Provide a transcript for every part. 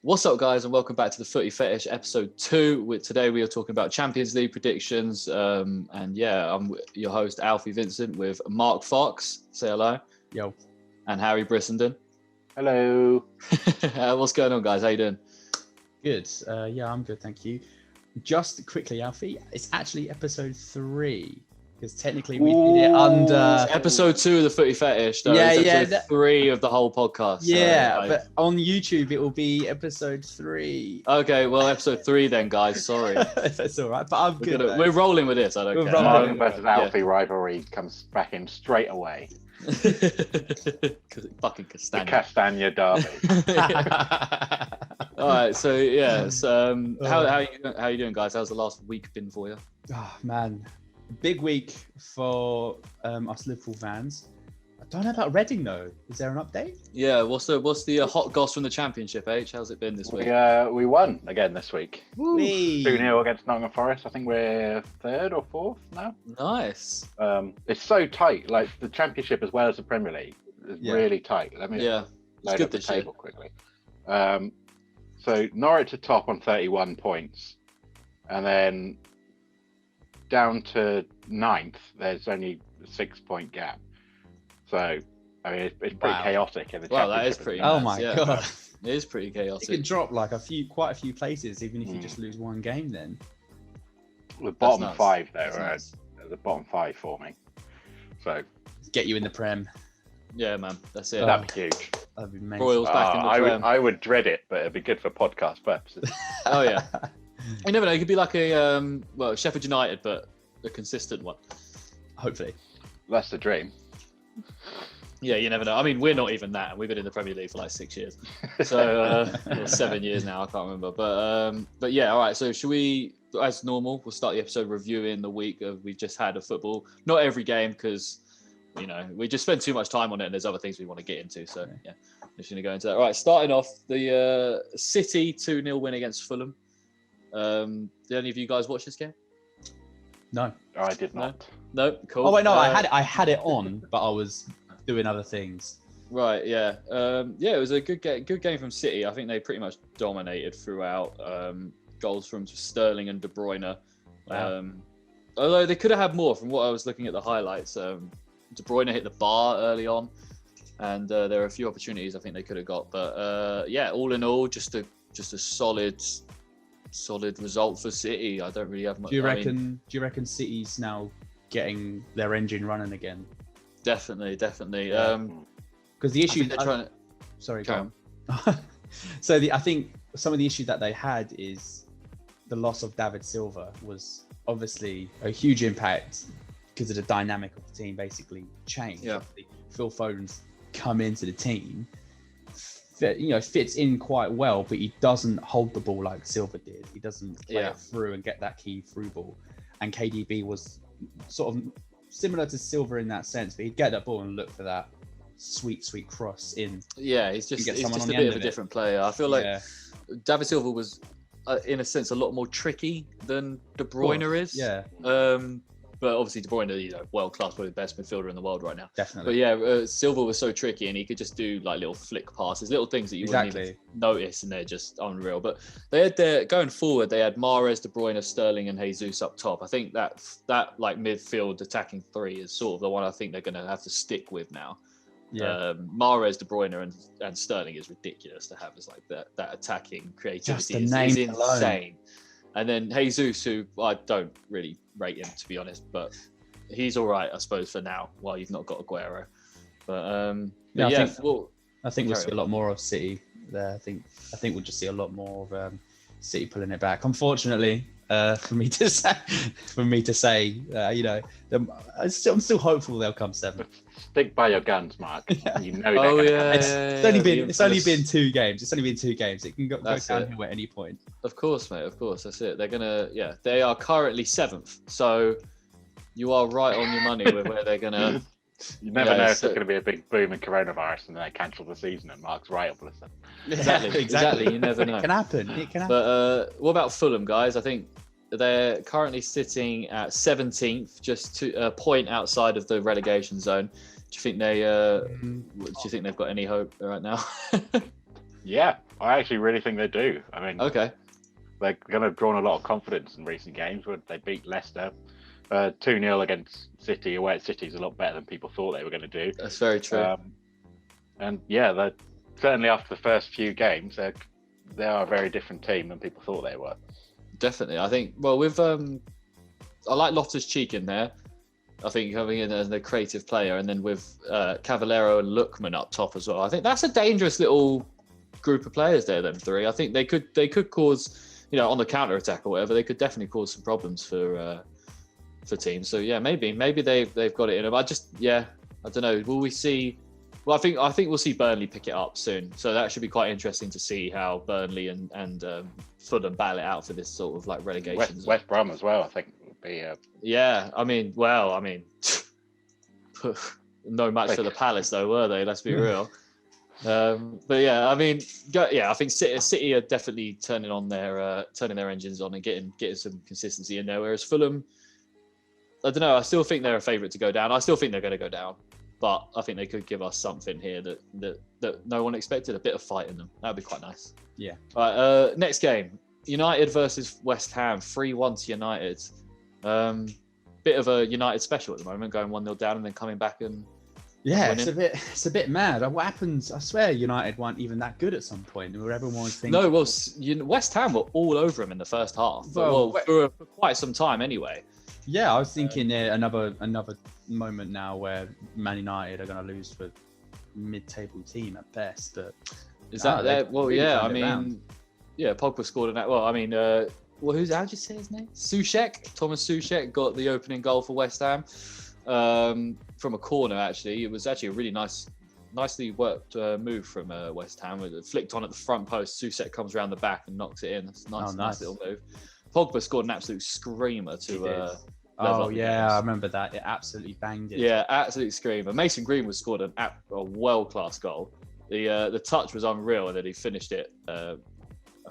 What's up, guys, and welcome back to the Footy Fetish episode 2. Today we are talking about Champions League predictions. I'm your host, Alfie Vincent, with Mark Fox. Say hello. Yo. And Harry Brissenden. Hello. What's going on, guys? How you doing? Good. I'm good, thank you. Just quickly, Alfie, it's actually episode 3. Because technically we did it under... Episode 2 of the Footy Fetish, though. It's episode 3 of the whole podcast. But on YouTube it will be episode 3. Okay, well, episode 3 then, guys. Sorry. That's all right, but I'm good. We're rolling with this. I don't care. Mark versus Alfie rivalry comes back in straight away. Fucking Castagna. The Castagna derby. All right, so how you doing, guys? How's the last week been for you? Oh man, big week for us Liverpool fans. I don't know about Reading though. Is there an update? Yeah, what's the hot goss from the Championship, H? How's it been this week? We won again this week. 2-0 against Nottingham Forest. I think we're 3rd or 4th now. Nice. It's so tight. Like the Championship as well as the Premier League is really tight. Let me load up the table quickly. So Norwich are top on 31 points, and then down to 9th, there's only a 6-point gap. So, I mean, it's pretty chaotic in the Championship. Wow, that is pretty Oh my God. It is pretty chaotic. It can drop like quite a few places, even if you just lose one game then. The bottom 5, though, are the bottom 5 for me. So, get you in the Prem. Yeah, man, that's it. That'd be huge. That'd be amazing. Royals back in the Prem. I would dread it, but it'd be good for podcast purposes. Oh, yeah. You never know. It could be like a, Sheffield United, but a consistent one. Hopefully. That's the dream. Yeah, you never know. I mean, we're not even that. We've been in the Premier League for like 6 years. So, or 7 years now, I can't remember. But yeah, all right. So should we, as normal, we'll start the episode reviewing the week we've just had of football. Not every game, because, we just spend too much time on it and there's other things we want to get into. So, yeah, I'm just going to go into that. All right, starting off, the City 2-0 win against Fulham. Did any of you guys watch this game? No. I did not. No? Cool. Oh, wait, no, I had it on, but I was doing other things. Right, yeah. It was a good game from City. I think they pretty much dominated throughout. Goals from Sterling and De Bruyne. Wow. Although they could have had more from what I was looking at the highlights. De Bruyne hit the bar early on, and there are a few opportunities I think they could have got. But all in all, just a solid result for City. I don't really have much. Do you reckon City's now getting their engine running again? Definitely. Because the issue they're trying to. Sorry, go on. So I think some of the issue that they had is the loss of David Silva was obviously a huge impact because of the dynamic of the team basically changed. Yeah. Phil Foden's come into the team, fits in quite well, but he doesn't hold the ball like Silva did. He doesn't play it through and get that key through ball. And KDB was sort of similar to Silva in that sense, but he'd get that ball and look for that sweet cross in. Yeah, he's just a bit of a different player. I feel like David Silva was, in a sense, a lot more tricky than De Bruyne is. Yeah. But obviously De Bruyne, world class, probably the best midfielder in the world right now. Definitely. But Silva was so tricky, and he could just do like little flick passes, little things that you wouldn't even notice, and they're just unreal. But they had going forward, they had Mahrez, De Bruyne, Sterling, and Jesus up top. I think that like midfield attacking 3 is sort of the one I think they're going to have to stick with now. Yeah. Mahrez, De Bruyne, and Sterling is ridiculous to have as like that attacking creativity is insane. Alone. And then Jesus, who I don't really rate him, to be honest, but he's all right, I suppose, for now, while you've not got Aguero. But I think we'll see a lot more of City there. I think we'll just see a lot more of City pulling it back. Unfortunately, for me to say, I'm still hopeful they'll come 7th. Stick by your guns, Mark. You know It's only been 2 games. It can go downhill at any point. Of course, mate. Of course, that's it. They are currently 7th. So you are right on your money with where they're gonna. You never know if there's going to be a big boom in coronavirus and then they cancel the season and Mark's right up with them. Exactly. You never know. It can happen. But what about Fulham, guys? I think they're currently sitting at 17th, just a point outside of the relegation zone. Do you think they've got any hope right now? Yeah, I actually really think they do. I mean, okay, they're going to draw on a lot of confidence in recent games where they beat Leicester 2-0 against City away at City is a lot better than people thought they were going to do. That's very true. And yeah, they're certainly after the first few games, they are a very different team than people thought they were. Definitely, I think. Well, with I like Loftus-Cheek in there. I think coming in as a creative player, and then with Cavallero and Lookman up top as well. I think that's a dangerous little group of players there. Them three. I think they could cause, on the counter attack or whatever. They could definitely cause some problems for teams. So yeah, maybe they've got it in them. I don't know. Will we see? Well, I think we'll see Burnley pick it up soon. So that should be quite interesting to see how Burnley and Fulham battle it out for this sort of like relegation. West Brom as well, I think would be. Yeah, I mean, no match for the Palace though, were they? Let's be real. But yeah, I mean, I think City are definitely turning their engines on and getting some consistency in there. Whereas Fulham, I don't know. I still think they're a favourite to go down. I still think they're going to go down, but I think they could give us something here that no one expected. A bit of fight in them. That would be quite nice. Yeah. All right. Next game: United versus West Ham. 3-1 to United. Bit of a United special at the moment, going 1-0 down and then coming back and. Yeah, it's a bit mad. What happens? I swear United weren't even that good at some point. Where everyone was thinking. No, well, West Ham were all over him in the first half. For quite some time anyway. Yeah, I was thinking another moment now where Man United are going to lose for mid-table team at best. But is that there? Well, really yeah. I mean, Pogba scored in that. Well, I mean, how'd you say his name? Thomas Soucek got the opening goal for West Ham. From a corner, actually. It was actually a really nicely worked move from West Ham. It flicked on at the front post. Soucek comes around the back and knocks it in. It's a nice little move. Pogba scored an absolute screamer to. I remember that. It absolutely banged it. Yeah, absolute screamer. Mason Greenwood scored a world-class goal. The touch was unreal, and then he finished it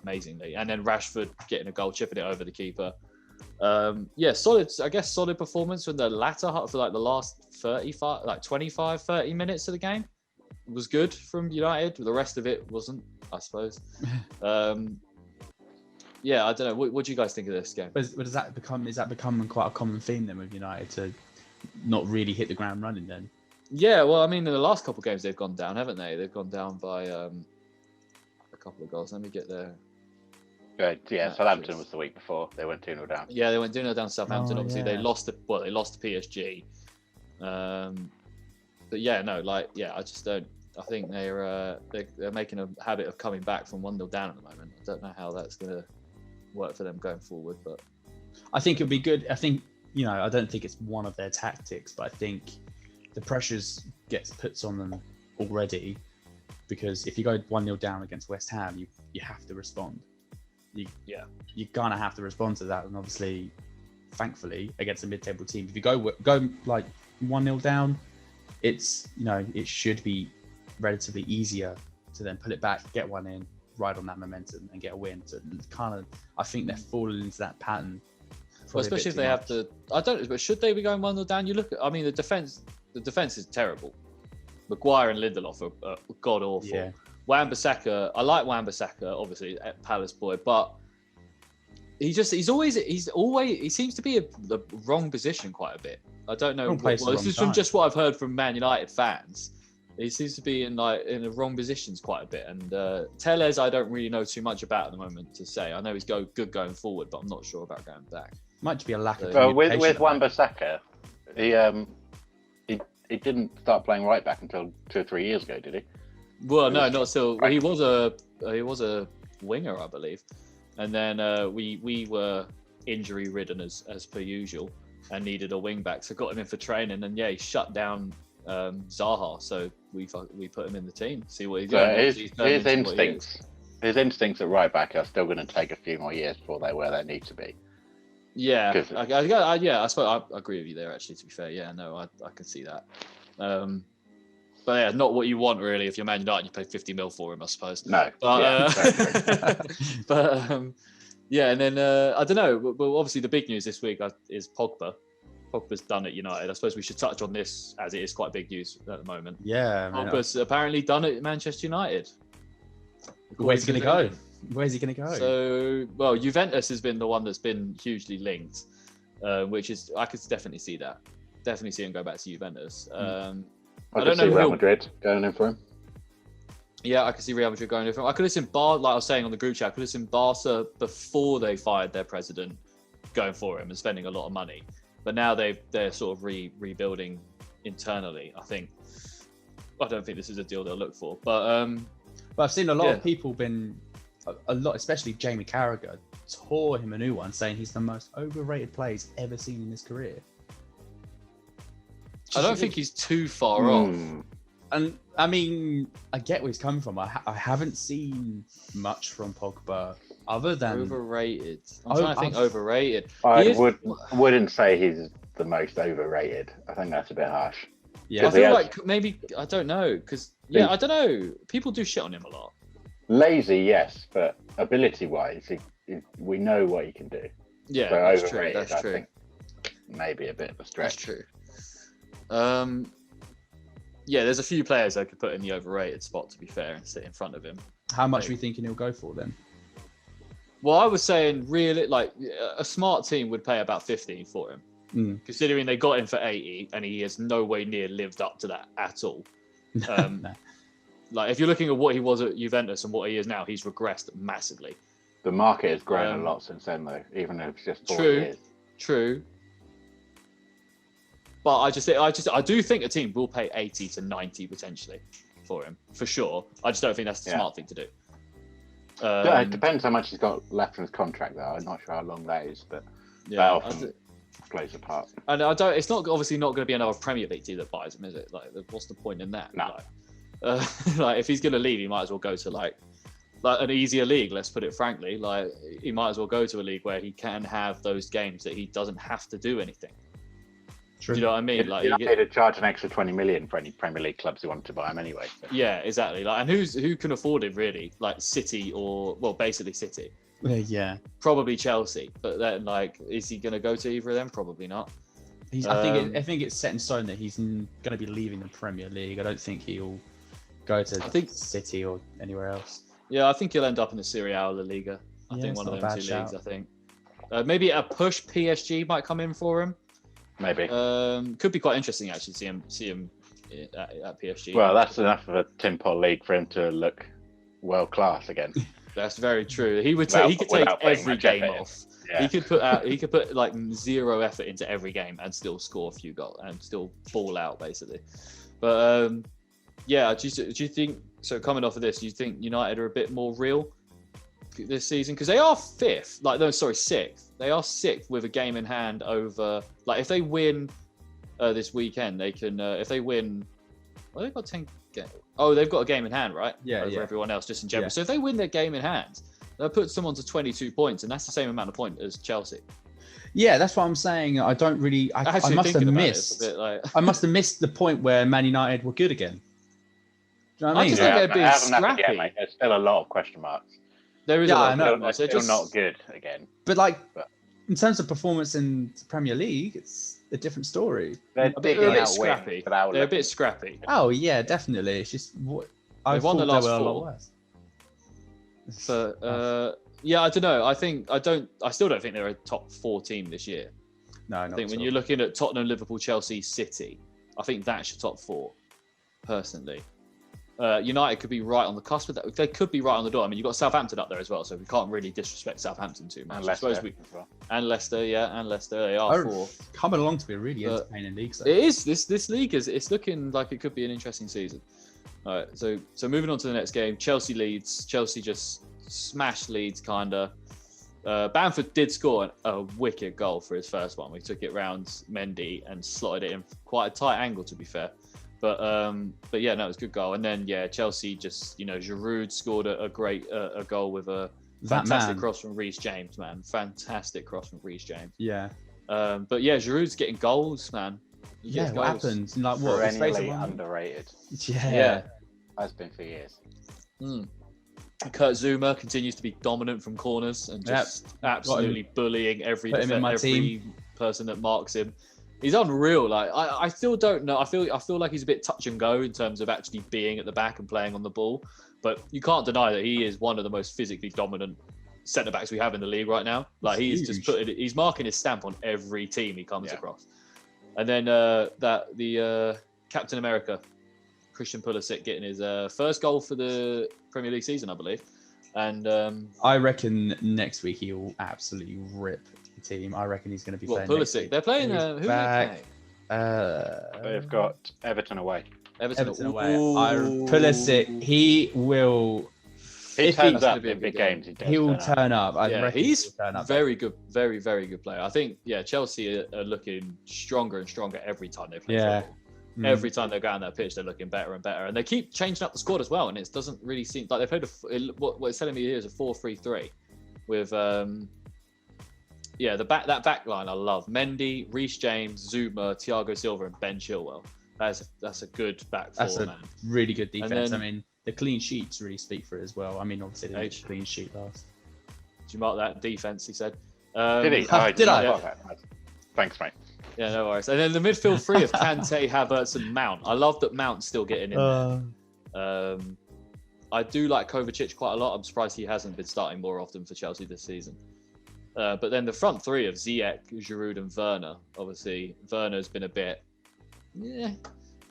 amazingly. And then Rashford getting a goal, chipping it over the keeper. Solid performance from the latter half for like the last 30 minutes of the game. It was good from United. The rest of it wasn't, I suppose. I don't know. What do you guys think of this game? But is that becoming quite a common theme then with United to not really hit the ground running then? Yeah, well, I mean, in the last couple of games they've gone down, haven't they? They've gone down by a couple of goals. Let me get there. Southampton was the week before. They went 2-0 down. Yeah, they went 2-0 down to Southampton. Obviously, they lost to PSG. I just don't. I think they're making a habit of coming back from 1-0 down at the moment. I don't know how that's going to work for them going forward, but I think it'll be good. I think I don't think it's one of their tactics, but I think the pressures gets puts on them already because if you go 1-0 down against West Ham, you have to respond. You're gonna have to respond to that, and obviously, thankfully, against a mid-table team, if you go like 1-0 down, it's it should be relatively easier to then pull it back, get one in, ride on that momentum, and get a win. So I think they're falling into that pattern. Well, especially if they have to. I don't. But should they be going 1-0 down? You look at. I mean, the defense is terrible. Maguire and Lindelof are god awful. Yeah. Wan-Bissaka, I like Wan-Bissaka, obviously, Palace boy, but he seems to be in the wrong position quite a bit. I don't know. This is from just what I've heard from Man United fans. He seems to be in the wrong positions quite a bit. And Tellez, I don't really know too much about at the moment to say. I know he's good going forward, but I'm not sure about going back. Might just be a lack of. With Wan-Bissaka, he didn't start playing right back until 2 or 3 years ago, did he? Well, no, not still. He was a winger, I believe, and then we were injury ridden as per usual, and needed a wing back, so got him in for training, and he shut down Zaha, so we put him in the team. See what he's doing. His instincts at right back are still going to take a few more years before they're where they need to be. Yeah, I suppose I agree with you there. Actually, to be fair, I can see that. But yeah, not what you want really. If you're Man United, you pay 50 mil for him, I suppose. No. But, and then I don't know. Well, obviously the big news this week is Pogba. Pogba's done at United. I suppose we should touch on this as it is quite big news at the moment. Yeah. Pogba's apparently done at Manchester United. Where's he going to go? Where's he going to go? So, well, Juventus has been the one that's been hugely linked, which is, I could definitely see that. Definitely see him go back to Juventus. I don't know. Real Madrid going in for him. Yeah, I could see Real Madrid going in for him. I could have seen like I was saying on the group chat, I could have seen Barca before they fired their president going for him and spending a lot of money. But now they're sort of rebuilding internally. I don't think this is a deal they'll look for. But I've seen a lot of people especially Jamie Carragher, tore him a new one, saying he's the most overrated player he's ever seen in his career. I don't think he's too far off. And I mean, I get where he's coming from. I haven't seen much from Pogba other than overrated. I'm trying to think overrated. I wouldn't say he's the most overrated. I think that's a bit harsh. Yeah, I feel like maybe, I don't know, because I don't know. People do shit on him a lot. Lazy, yes, but ability-wise, we know what he can do. Yeah, so that's overrated, true. I think maybe a bit of a stretch. That's true. Yeah, there's a few players I could put in the overrated spot, to be fair, and sit in front of him. How much are you thinking he'll go for then? Well, I was saying really, like, a smart team would pay about 15 for him, considering they got him for 80 and he has no way near lived up to that at all. No. Like, if you're looking at what he was at Juventus and what he is now, he's regressed massively. The market has grown a lot since then, though, even if it's just 4 years. True. But I do think a team will pay 80 to 90 potentially for him, for sure. I just don't think that's the smart thing to do. It depends how much he's got left in his contract, though. I'm not sure how long that is, but that often plays a part. And it's not obviously not going to be another Premier League team that buys him, is it? Like, what's the point in that? No. Like, if he's going to leave, he might as well go to like an easier league. Let's put it frankly. Like, he might as well go to a league where he can have those games that he doesn't have to do anything. True. Do you know what I mean? Like, you get to charge an extra 20 million for any Premier League clubs who wanted to buy him anyway. So. Yeah, exactly. Like, and who can afford it really? Like City basically City. Yeah. Probably Chelsea, but then like, is he going to go to either of them? Probably not. I think it's set in stone that he's going to be leaving the Premier League. I don't think he'll go to City or anywhere else. Yeah, I think he'll end up in the Serie A or La Liga. I think one of them two leagues. I think maybe a push PSG might come in for him. Maybe. Could be quite interesting actually to see him at PSG. Well, that's enough of a tin pot league for him to look world class again. That's very true. He could take every game off. Yeah. He could put like 0 effort into every game and still score a few goals and still ball out basically. But do you think so? Coming off of this, do you think United are a bit more real this season? Because they are sixth. They are sixth with a game in hand over. Like, if they win this weekend, they can. If they win, well, they've got 10 games. Oh, they've got a game in hand, right? Yeah, over everyone else, just in general. Yeah. So if they win their game in hand, they'll put someone to 22 points, and that's the same amount of points as Chelsea. Yeah, that's what I'm saying. I don't really. I must have missed. I must have missed the point where Man United were good again. Do you know what I mean? I just think they're being scrappy. Yet, there's still a lot of question marks. There is a lot of question marks. They're still not good again. But in terms of performance in the Premier League, it's a different story. They're a bit scrappy. They're a bit scrappy. Oh yeah, definitely. It's just I won the last 4. A lot worse. But I don't know. I still don't think they're a top 4 team this year. No, I think when you're looking at Tottenham, Liverpool, Chelsea, City, I think that's your top 4, personally. United could be right on the cusp of that. They could be right on the door. I mean, you've got Southampton up there as well, so we can't really disrespect Southampton too much. And Leicester as well. And Leicester, and Leicester. They are 4. Coming along to be a really entertaining league. So. It is. This league it's looking like it could be an interesting season. All right, so moving on to the next game, Chelsea Leeds. Chelsea just smashed Leeds, kinda. Bamford did score a wicked goal for his first one. We took it round Mendy and slotted it in quite a tight angle, to be fair. But yeah, no, it was a good goal. And then Chelsea just Giroud scored a great goal with a fantastic cross from Reece James, man. Fantastic cross from Reece James. Yeah. But yeah, Giroud's getting goals, man. What happens? Like what? Perennially underrated. Yeah. Has been for years. Kurt Zouma continues to be dominant from corners and just absolutely bullying every person that marks him. He's unreal. Like I still don't know. I feel like he's a bit touch and go in terms of actually being at the back and playing on the ball. but you can't deny that he is one of the most physically dominant centre backs we have in the league right now. Like he's marking his stamp on every team he comes across. And then the Captain America, Christian Pulisic, getting his first goal for the Premier League season, I believe. And I reckon next week he'll absolutely rip the team. I reckon he's going to be playing. Pulisic. They're playing. Who are they playing? They've got Everton away. Everton away. Pulisic, he will. He turns up in big games. He will turn up. He's very good, very, very good player. I think, Chelsea are looking stronger and stronger every time they play football. Every time they go on that pitch, they're looking better and better. And they keep changing up the squad as well. And it doesn't really seem like they played what it's telling me here is a 4-3-3 with, that back line I love. Mendy, Reece James, Zuma, Thiago Silva, and Ben Chilwell. That's a good back four, man. That's a really good defense. I mean, the clean sheets really speak for it as well. I mean, obviously, they didn't clean sheet last. Did you mark that defense? He said. Did he? Did I? Yeah. Thanks, mate. Yeah, no worries. And then the midfield three of Kante, Havertz, and Mount. I love that Mount's still getting in there. I do like Kovacic quite a lot. I'm surprised he hasn't been starting more often for Chelsea this season. But then the front three of Ziyech, Giroud, and Werner. Obviously, Werner's been a bit,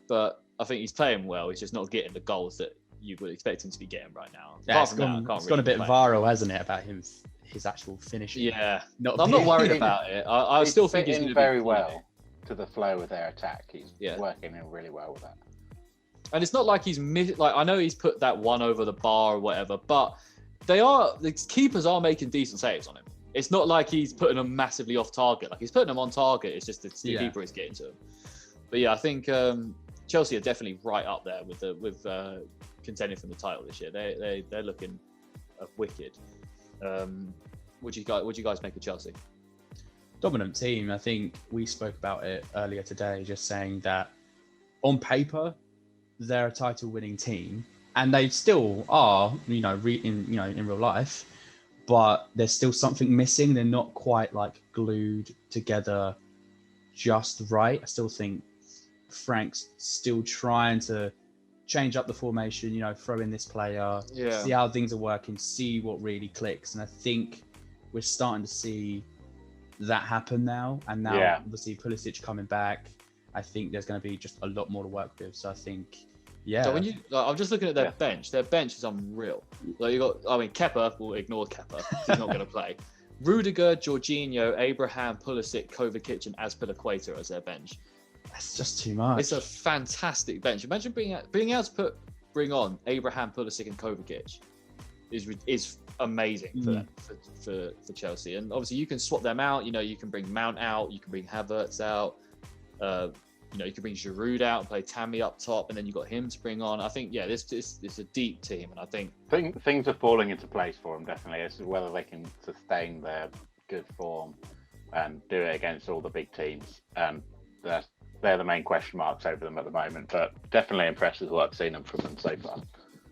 but I think he's playing well. He's just not getting the goals that you would expect him to be getting right now. Yeah, it's gone a bit viral, hasn't it, about his actual finishing? Yeah, I'm not worried about it. I still think he's in very well to the flow of their attack. He's working in really well with that. And it's not like he's I know he's put that one over the bar or whatever, but the keepers are making decent saves on him. It's not like he's putting them massively off target. Like he's putting them on target. It's just the keeper is getting to him. But yeah, I think Chelsea are definitely right up there with contending for the title this year. They're looking wicked. What do you guys make of Chelsea? Dominant team. I think we spoke about it earlier today, just saying that on paper they're a title-winning team, and they still are, in real life. But there's still something missing. They're not quite like glued together just right. I still think Frank's still trying to change up the formation, throw in this player, see how things are working, see what really clicks. And I think we're starting to see that happen now. And now, obviously, Pulisic coming back, I think there's going to be just a lot more to work with. So I think, So I'm just looking at their bench. Their bench is unreal. Like Kepa, we'll ignore Kepa. He's not going to play. Rudiger, Jorginho, Abraham, Pulisic, Kovacic, and Azpilicueta as their bench. That's just too much. It's a fantastic bench. Imagine being able to bring on Abraham, Pulisic, and Kovacic is amazing for Chelsea. And obviously, you can swap them out. You can bring Mount out. You can bring Havertz out. You can bring Giroud out and play Tammy up top, and then you've got him to bring on. I think, this is a deep team, and I think things are falling into place for them, definitely. It's whether they can sustain their good form and do it against all the big teams. And they're the main question marks over them at the moment, but definitely impressed with what I've seen from them so far.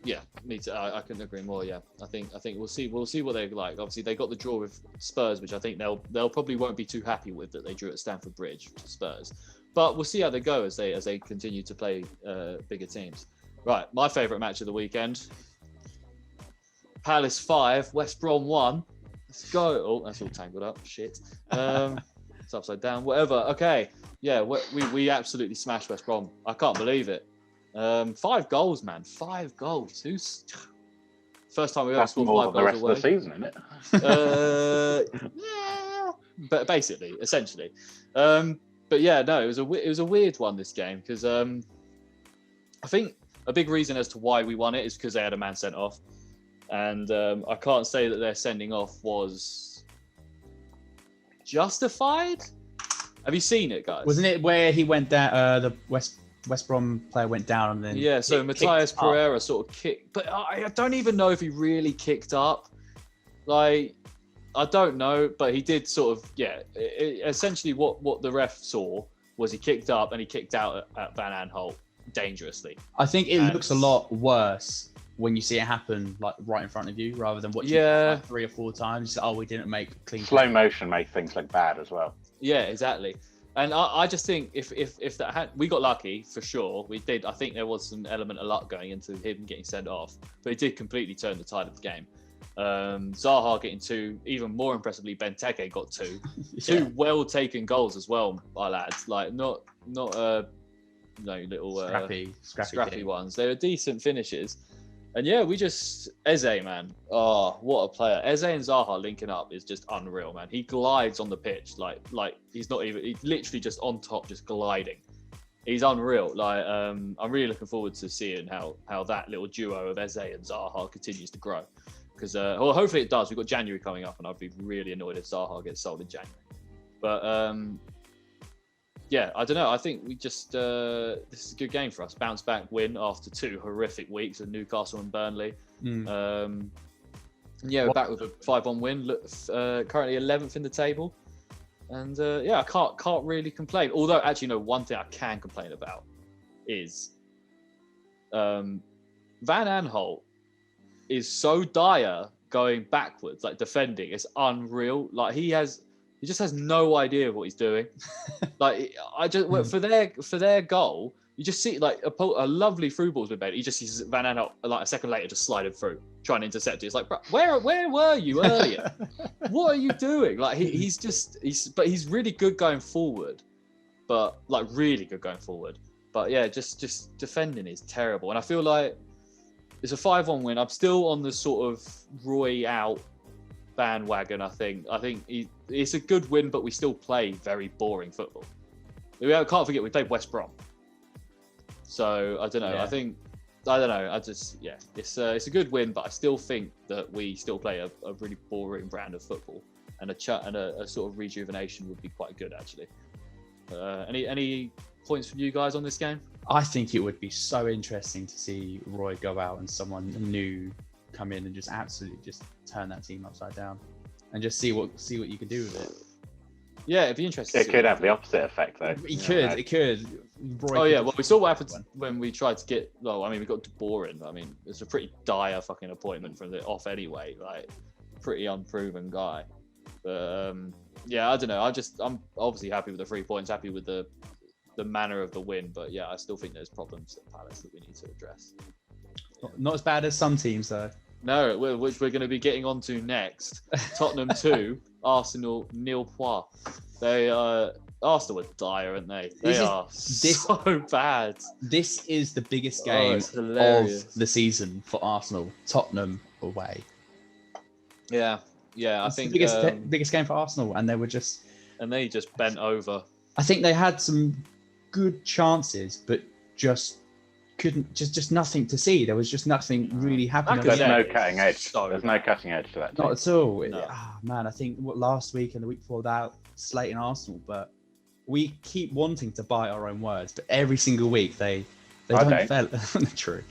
Yeah, me too. I couldn't agree more. Yeah, I think we'll see what they're like. Obviously, they got the draw with Spurs, which I think they'll probably won't be too happy with that they drew at Stamford Bridge to Spurs. But we'll see how they go as they continue to play bigger teams. Right, my favourite match of the weekend: Palace 5, West Brom 1. Let's go. Oh, that's all tangled up. Shit. It's upside down. Whatever. Okay. Yeah, we absolutely smashed West Brom. I can't believe it. 5 goals, man. 5 goals. First time we've ever scored 5 goals the rest away. Of the season, isn't it? But basically, essentially. But yeah, no, it was a weird one, this game, because I think a big reason as to why we won it is because they had a man sent off, and I can't say that their sending off was justified. Have you seen it, guys? Wasn't it where he went down? The West Brom player went down and then so Matthias Pereira sort of kicked, but I don't even know if he really kicked up. Like, I don't know, but he did sort of, essentially what the ref saw was he kicked up and he kicked out at Van Aanholt dangerously. I think it looks a lot worse when you see it happen like right in front of you rather than watching it like 3 or 4 times. We didn't make clean. Slow motion makes things look bad as well. Yeah, exactly. And I just think if that had, we got lucky for sure. We did. I think there was some element of luck going into him getting sent off, but it did completely turn the tide of the game. Zaha getting 2, even more impressively, Benteke got 2, yeah. 2 well taken goals as well, my lads. Like not little scrappy ones. They were decent finishes. And yeah, we just Eze, man. Oh, what a player! Eze and Zaha linking up is just unreal, man. He glides on the pitch like he's literally just on top, just gliding. He's unreal. Like I'm really looking forward to seeing how that little duo of Eze and Zaha continues to grow. Because hopefully it does. We've got January coming up, and I'd be really annoyed if Zaha gets sold in January. But yeah, I don't know. I think we just this is a good game for us. Bounce back win after 2 horrific weeks of Newcastle and Burnley. Yeah, we're back with a 5-1 win. Currently 11th in the table, and yeah, I can't really complain. Although, actually, no, one thing I can complain about is Van Aanholt is so dire going backwards, like defending. It's unreal. Like he just has no idea what he's doing. Like for their goal, you just see like a lovely through ball's been made. He just sees Van Aanholt like a second later just sliding through, trying to intercept it. It's like, bro, where were you earlier? What are you doing? Like he's really good going forward, but like really good going forward. But yeah, just defending is terrible. And I feel like it's a 5-1 win. I'm still on the sort of Roy out bandwagon. I think it's a good win, but we still play very boring football. We can't forget we played West Brom, so I don't know. Yeah. I don't know. It's a good win, but I still think that we still play a really boring brand of football, and a sort of rejuvenation would be quite good actually. Any points from you guys on this game? I think it would be so interesting to see Roy go out and someone new come in and just absolutely just turn that team upside down, and just see what you can do with it. Yeah, it'd be interesting. It could have the opposite effect though. It could. Roy well, we saw what happened when we tried to get. Well, I mean, we got Boren. I mean, it's a pretty dire fucking appointment from the off anyway. Like, pretty unproven guy. But yeah, I don't know. I'm obviously happy with the 3 points. Happy with the manner of the win. But yeah, I still think there's problems at Palace that we need to address. Not as bad as some teams though. No, which we're going to be getting onto next. Tottenham 2, Arsenal 0. Arsenal were dire, aren't they? They are so bad. This is the biggest game of the season for Arsenal. Tottenham away. Yeah, I think the biggest game for Arsenal, and they just bent over. I think they had some good chances, but just couldn't. Just nothing to see. There was just nothing really happening. There's no cutting edge. There's no cutting edge to that team. Not at all. No. Man, I think last week and the week before that, slating Arsenal, but we keep wanting to bite our own words, but every single week they don't fail. True.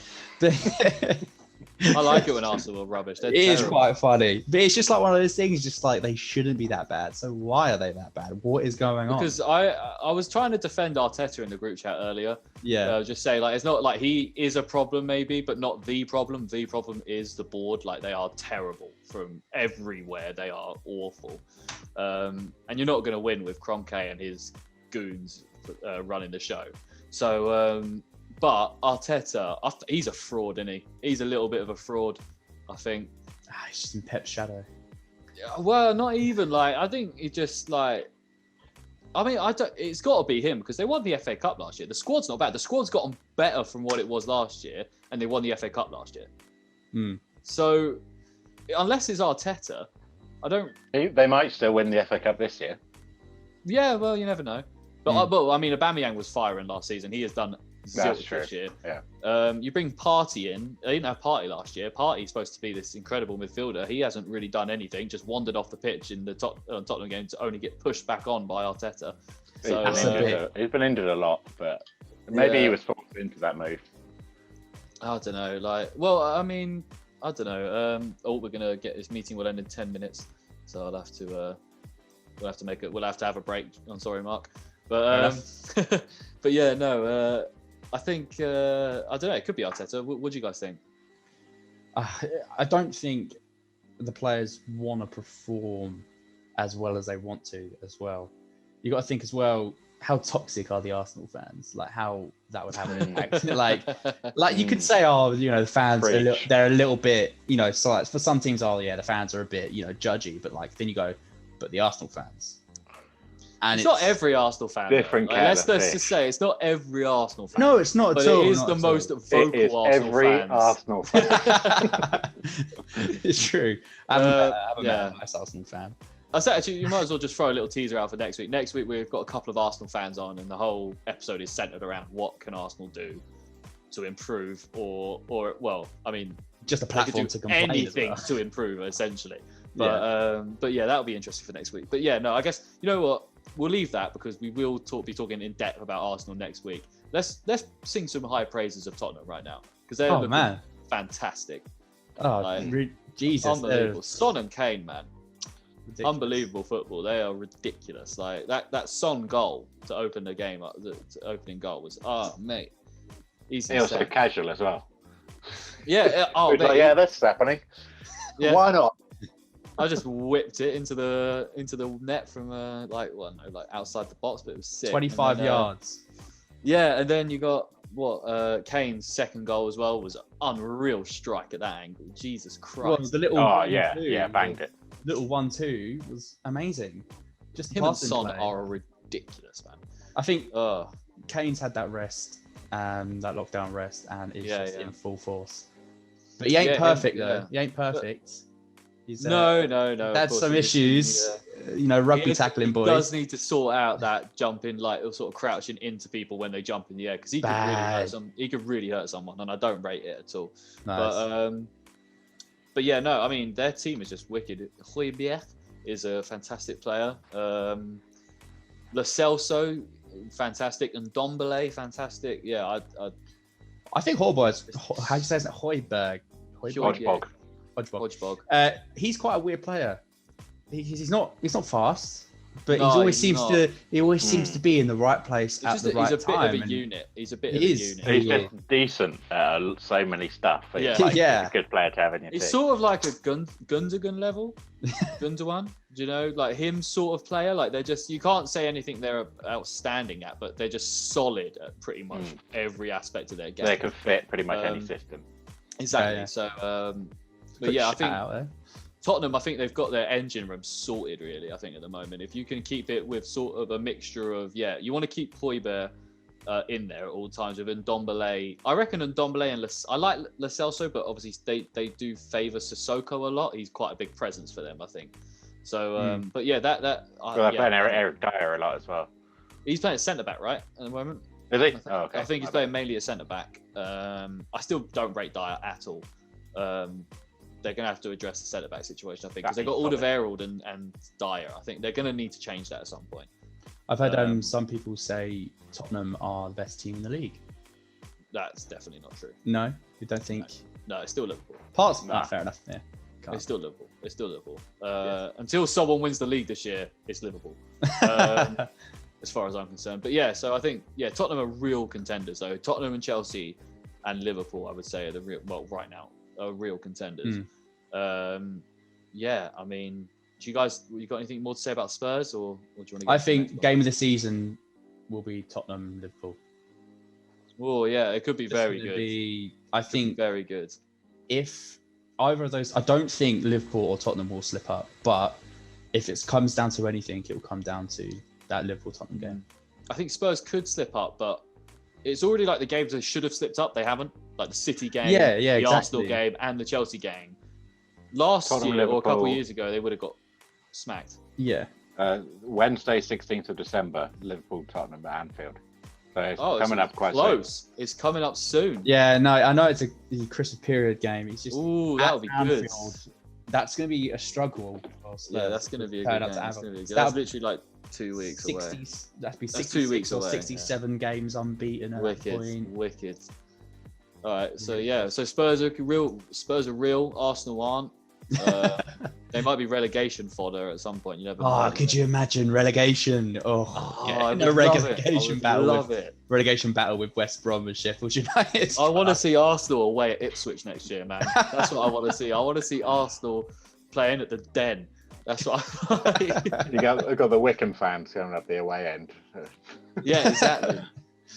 I like it when Arsenal are rubbish. It is quite funny, but it's just like one of those things. Just like they shouldn't be that bad. So why are they that bad? What is going on? Because I was trying to defend Arteta in the group chat earlier. Yeah. Just say like it's not like he is a problem maybe, but not the problem. The problem is the board. Like they are terrible from everywhere. They are awful. And you're not going to win with Kroenke and his goons running the show. So. But Arteta, he's a fraud, isn't he? He's a little bit of a fraud, I think. He's just in Pep's shadow. Yeah, well, not even like. I think he just like. I mean, it's got to be him because they won the FA Cup last year. The squad's not bad. The squad's gotten better from what it was last year, and they won the FA Cup last year. So, unless it's Arteta, I don't. They might still win the FA Cup this year. Yeah, well, you never know. But I mean, Aubameyang was firing last season. He has done. That's true. This year. Yeah. You bring Partey in. They didn't have Partey last year. Partey's supposed to be this incredible midfielder. He hasn't really done anything. Just wandered off the pitch in the Tottenham game to only get pushed back on by Arteta. So he's been injured a lot, but maybe he was forced into that move. I don't know. Like, well, I mean, I don't know. We're gonna get this meeting. Will end in 10 minutes, so I'll have to. We'll have to make it. We'll have to have a break. I'm sorry, Mark, but but yeah, no. I think, I don't know, it could be Arteta. What do you guys think? I don't think the players want to perform as well as they want to as well. You got to think as well, how toxic are the Arsenal fans? Like how that would have an impact. like you could say, oh, the fans they're a little bit, so like, for some teams, the fans are a bit, judgy, but like then you go, but the Arsenal fans. And it's not every Arsenal fan. Different. Let's just say it's not every Arsenal fan. No, it's not but at all. It is the most vocal Arsenal fan. It's true. I haven't met a nice Arsenal fan. I said, actually, you might as well just throw a little teaser out for next week. Next week, we've got a couple of Arsenal fans on, and the whole episode is centered around what can Arsenal do to improve, or I mean, just a platform to complain. Anything to improve, essentially. But yeah, that'll be interesting for next week. But yeah, no, I guess you know what, we'll leave that because we will be talking in depth about Arsenal next week. Let's sing some high praises of Tottenham right now because they're looking fantastic. Jesus, unbelievable! Son and Kane, man. Ridiculous. Unbelievable football. They are ridiculous. Like that Son goal to open the game up, the opening goal was mate. He's also casual as well. Yeah. That's happening. Yeah. Why not? I just whipped it into the net from outside the box, but it was sick. 25 yards. Yeah, and then you got Kane's second goal as well was an unreal strike at that angle. Jesus Christ. Well, the little banged it. Little 1-2 was amazing. Just him and Son are ridiculous, man. I think Kane's had that rest, that lockdown rest, and it's just in full force. But he ain't perfect though. He ain't perfect. He's, no. Had some issues. Rugby tackling boys. He does need to sort out that jumping, sort of crouching into people when they jump in the air, because he could really hurt someone, and I don't rate it at all. Nice. But yeah, no, I mean their team is just wicked. Højbjerg is a fantastic player. Lo Celso, fantastic, and Ndombele, fantastic. Yeah, I think Højbjerg. How do you say it? Højbjerg. Hodgebog. He's quite a weird player. He's not fast, but he always seems to be in the right place at the right time. He's a bit of a unit. He's just decent at so many stuff. He's a good player to have in your team. It's sort of like a Gundogan level. Gundogan, do you know, like him sort of player? Like they're just, you can't say anything they're outstanding at, but they're just solid at pretty much every aspect of their game. They can fit pretty much any system. Exactly. Yeah. So, but yeah, I think Tottenham, I think they've got their engine room sorted, really, I think, at the moment. If you can keep it with sort of a mixture of, you want to keep Højbjerg in there at all times with Ndombele. I reckon Ndombele and I like Lo Celso, but obviously they do favour Sissoko a lot. He's quite a big presence for them, I think. So, but yeah, they're playing Eric Dyer a lot as well. He's playing centre-back, right, at the moment? Is he? I think he's playing mainly a centre-back. I still don't rate Dyer at all. They're going to have to address the centre-back situation, I think, because they've got Alderweireld and Dyer. I think they're going to need to change that at some point. I've heard some people say Tottenham are the best team in the league. That's definitely not true. No? You don't think? No, it's still Liverpool. Fair enough, yeah. It's still Liverpool. Until someone wins the league this year, it's Liverpool. As far as I'm concerned. But yeah, so I think, Tottenham are real contenders, though. Tottenham and Chelsea and Liverpool, I would say, are the real, right now, are real contenders. I mean, you got anything more to say about Spurs, or do you want to? I think game of the season will be Tottenham Liverpool. Oh yeah, it could be very good. I think very good. If either of those, I don't think Liverpool or Tottenham will slip up, but if it comes down to anything, it will come down to that Liverpool-Tottenham game. I think Spurs could slip up, but it's already like the games they should have slipped up, they haven't. Like the City game, the Arsenal game, and the Chelsea game. Last year or a couple of years ago, they would have got smacked. Yeah. Wednesday, 16th of December, Liverpool, Tottenham at Anfield. So it's coming up quite close. It's coming up soon. Yeah, no, I know it's a Christmas period game. It's just that'll be Anfield, good. That's going to be a struggle. Yeah, that's going to be a good game. That's literally like 2 weeks away. That'd be 2 weeks or 67 games unbeaten at that point. Wicked. All right, so Spurs are real. Arsenal aren't. They might be relegation fodder at some point. You never know. Could you imagine relegation? Relegation battle with West Brom and Sheffield United. I want to see Arsenal away at Ipswich next year, man. That's what I want to see. I want to see Arsenal playing at the Den. That's what you got the Wickham fans going up the away end. Yeah, exactly.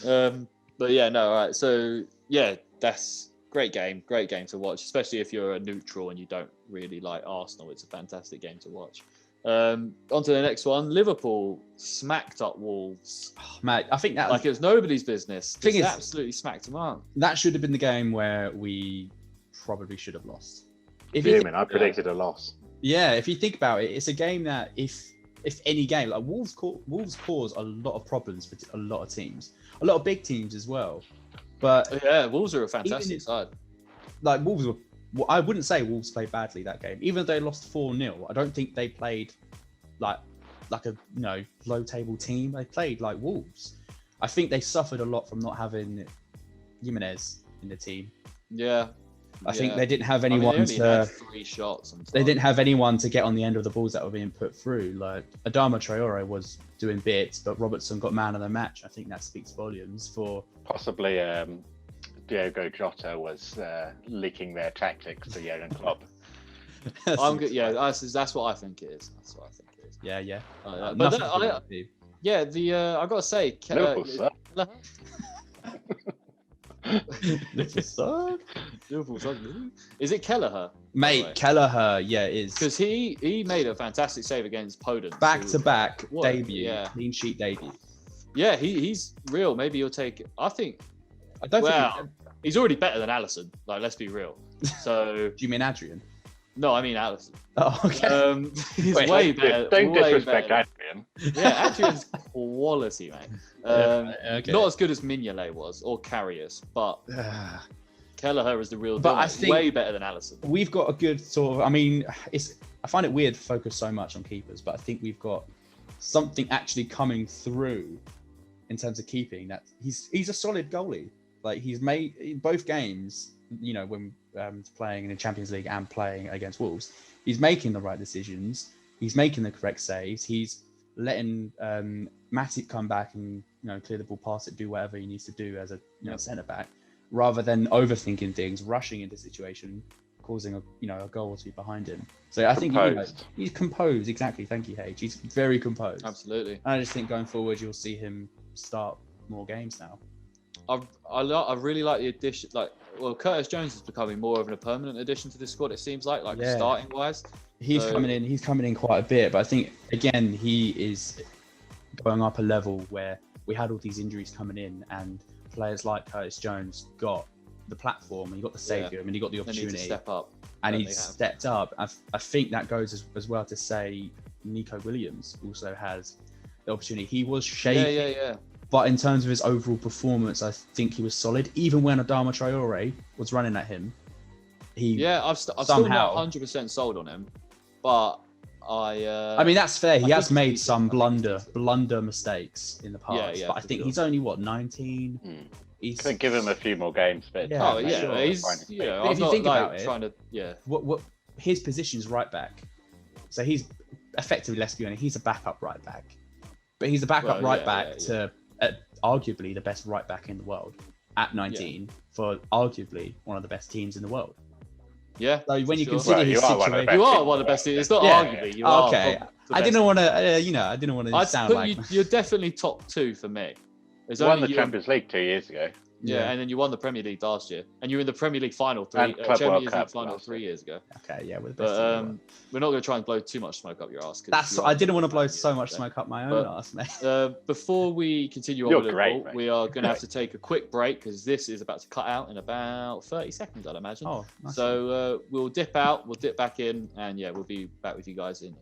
But yeah, no, all right. So yeah, that's great game to watch, especially if you're a neutral and you don't really like Arsenal. It's a fantastic game to watch. On to the next one. Liverpool smacked up Wolves. Oh, mate, I think that like it was nobody's business. Thing is, absolutely smacked them up. That should have been the game where we probably should have lost. I predicted a loss. Yeah, if you think about it, it's a game that if any game, like Wolves cause a lot of problems for a lot of teams, a lot of big teams as well. But yeah, Wolves are a fantastic side. Like Wolves were, I wouldn't say Wolves played badly that game. Even though they lost 4-0, I don't think they played like a low table team. They played like Wolves. I think they suffered a lot from not having Jimenez in the team. Yeah. I think they didn't have anyone they had 3 shots. They didn't have anyone to get on the end of the balls that were being put through. Like Adama Traore was doing bits, but Robertson got man of the match. I think that speaks volumes for possibly. Diogo Jota was leaking their tactics to Jurgen Klopp. I'm good. Yeah, that's what I think it is. That's what I think it is. Yeah. But I gotta say, Liverpool suck. Is it Kelleher? Mate, Kelleher, yeah, it is. Because he made a fantastic save against Podence. Back-to-back debut, clean sheet debut. Yeah, he's real. Maybe he'll take it. I think he's already better than Alisson. Like, let's be real. So do you mean Adrian? No, I mean Alisson. Oh, okay. He's way better. Don't disrespect Adrian. Yeah, Adrian's quality, mate. Okay. Not as good as Mignolet was or Karius, but Kelleher is the real deal. But I think way better than Alisson. We've got a good sort of. I mean, I find it weird to focus so much on keepers, but I think we've got something actually coming through in terms of keeping. That he's a solid goalie. Like he's made in both games. When playing in the Champions League and playing against Wolves, he's making the right decisions. He's making the correct saves. He's letting Matip come back and clear the ball, pass it, do whatever he needs to do as a centre back, rather than overthinking things, rushing into situation, causing a goal or two behind him. So I think he's composed. Exactly. Thank you, H. He's very composed. Absolutely. And I just think going forward, you'll see him start more games now. I really like the addition. Curtis Jones is becoming more of a permanent addition to this squad. It seems like starting wise. He's coming in. He's coming in quite a bit, but I think again he is going up a level where we had all these injuries coming in, and players like Curtis Jones got the platform, and he got the stadium, and he got the opportunity to step up, and he's stepped up. I think that goes as well to say Nico Williams also has the opportunity. He was shaky. Yeah. But in terms of his overall performance, I think he was solid. Even when Adama Traore was running at him, I'm still not 100% sold on him, but I mean, that's fair. He has made some blunder mistakes in the past. Yeah, but I think he's only 19. I think give him a few more games. But he's. If you think about it, trying to what his position is right back. So he's effectively, let's be honest, he's a backup right back, but he's a backup right back to arguably the best right back in the world at 19 for arguably one of the best teams in the world. Yeah. So when you consider his situation, you are one of the best teams. It's not arguably. You are. Okay. I didn't want to. Sound like you're definitely top 2 for me. You won the Champions League 2 years ago. Yeah, and then you won the Premier League last year, and you were in the Premier League final Champions League final 3 years ago. Okay, yeah, we're the best. But we're not going to try and blow too much smoke up your ass. I didn't want to blow so much smoke up my own ass, mate. Before we continue on with Liverpool, we are going to have to take a quick break because this is about to cut out in about 30 seconds, I'd imagine. Oh, nice. So we'll dip out, we'll dip back in, and we'll be back with you guys in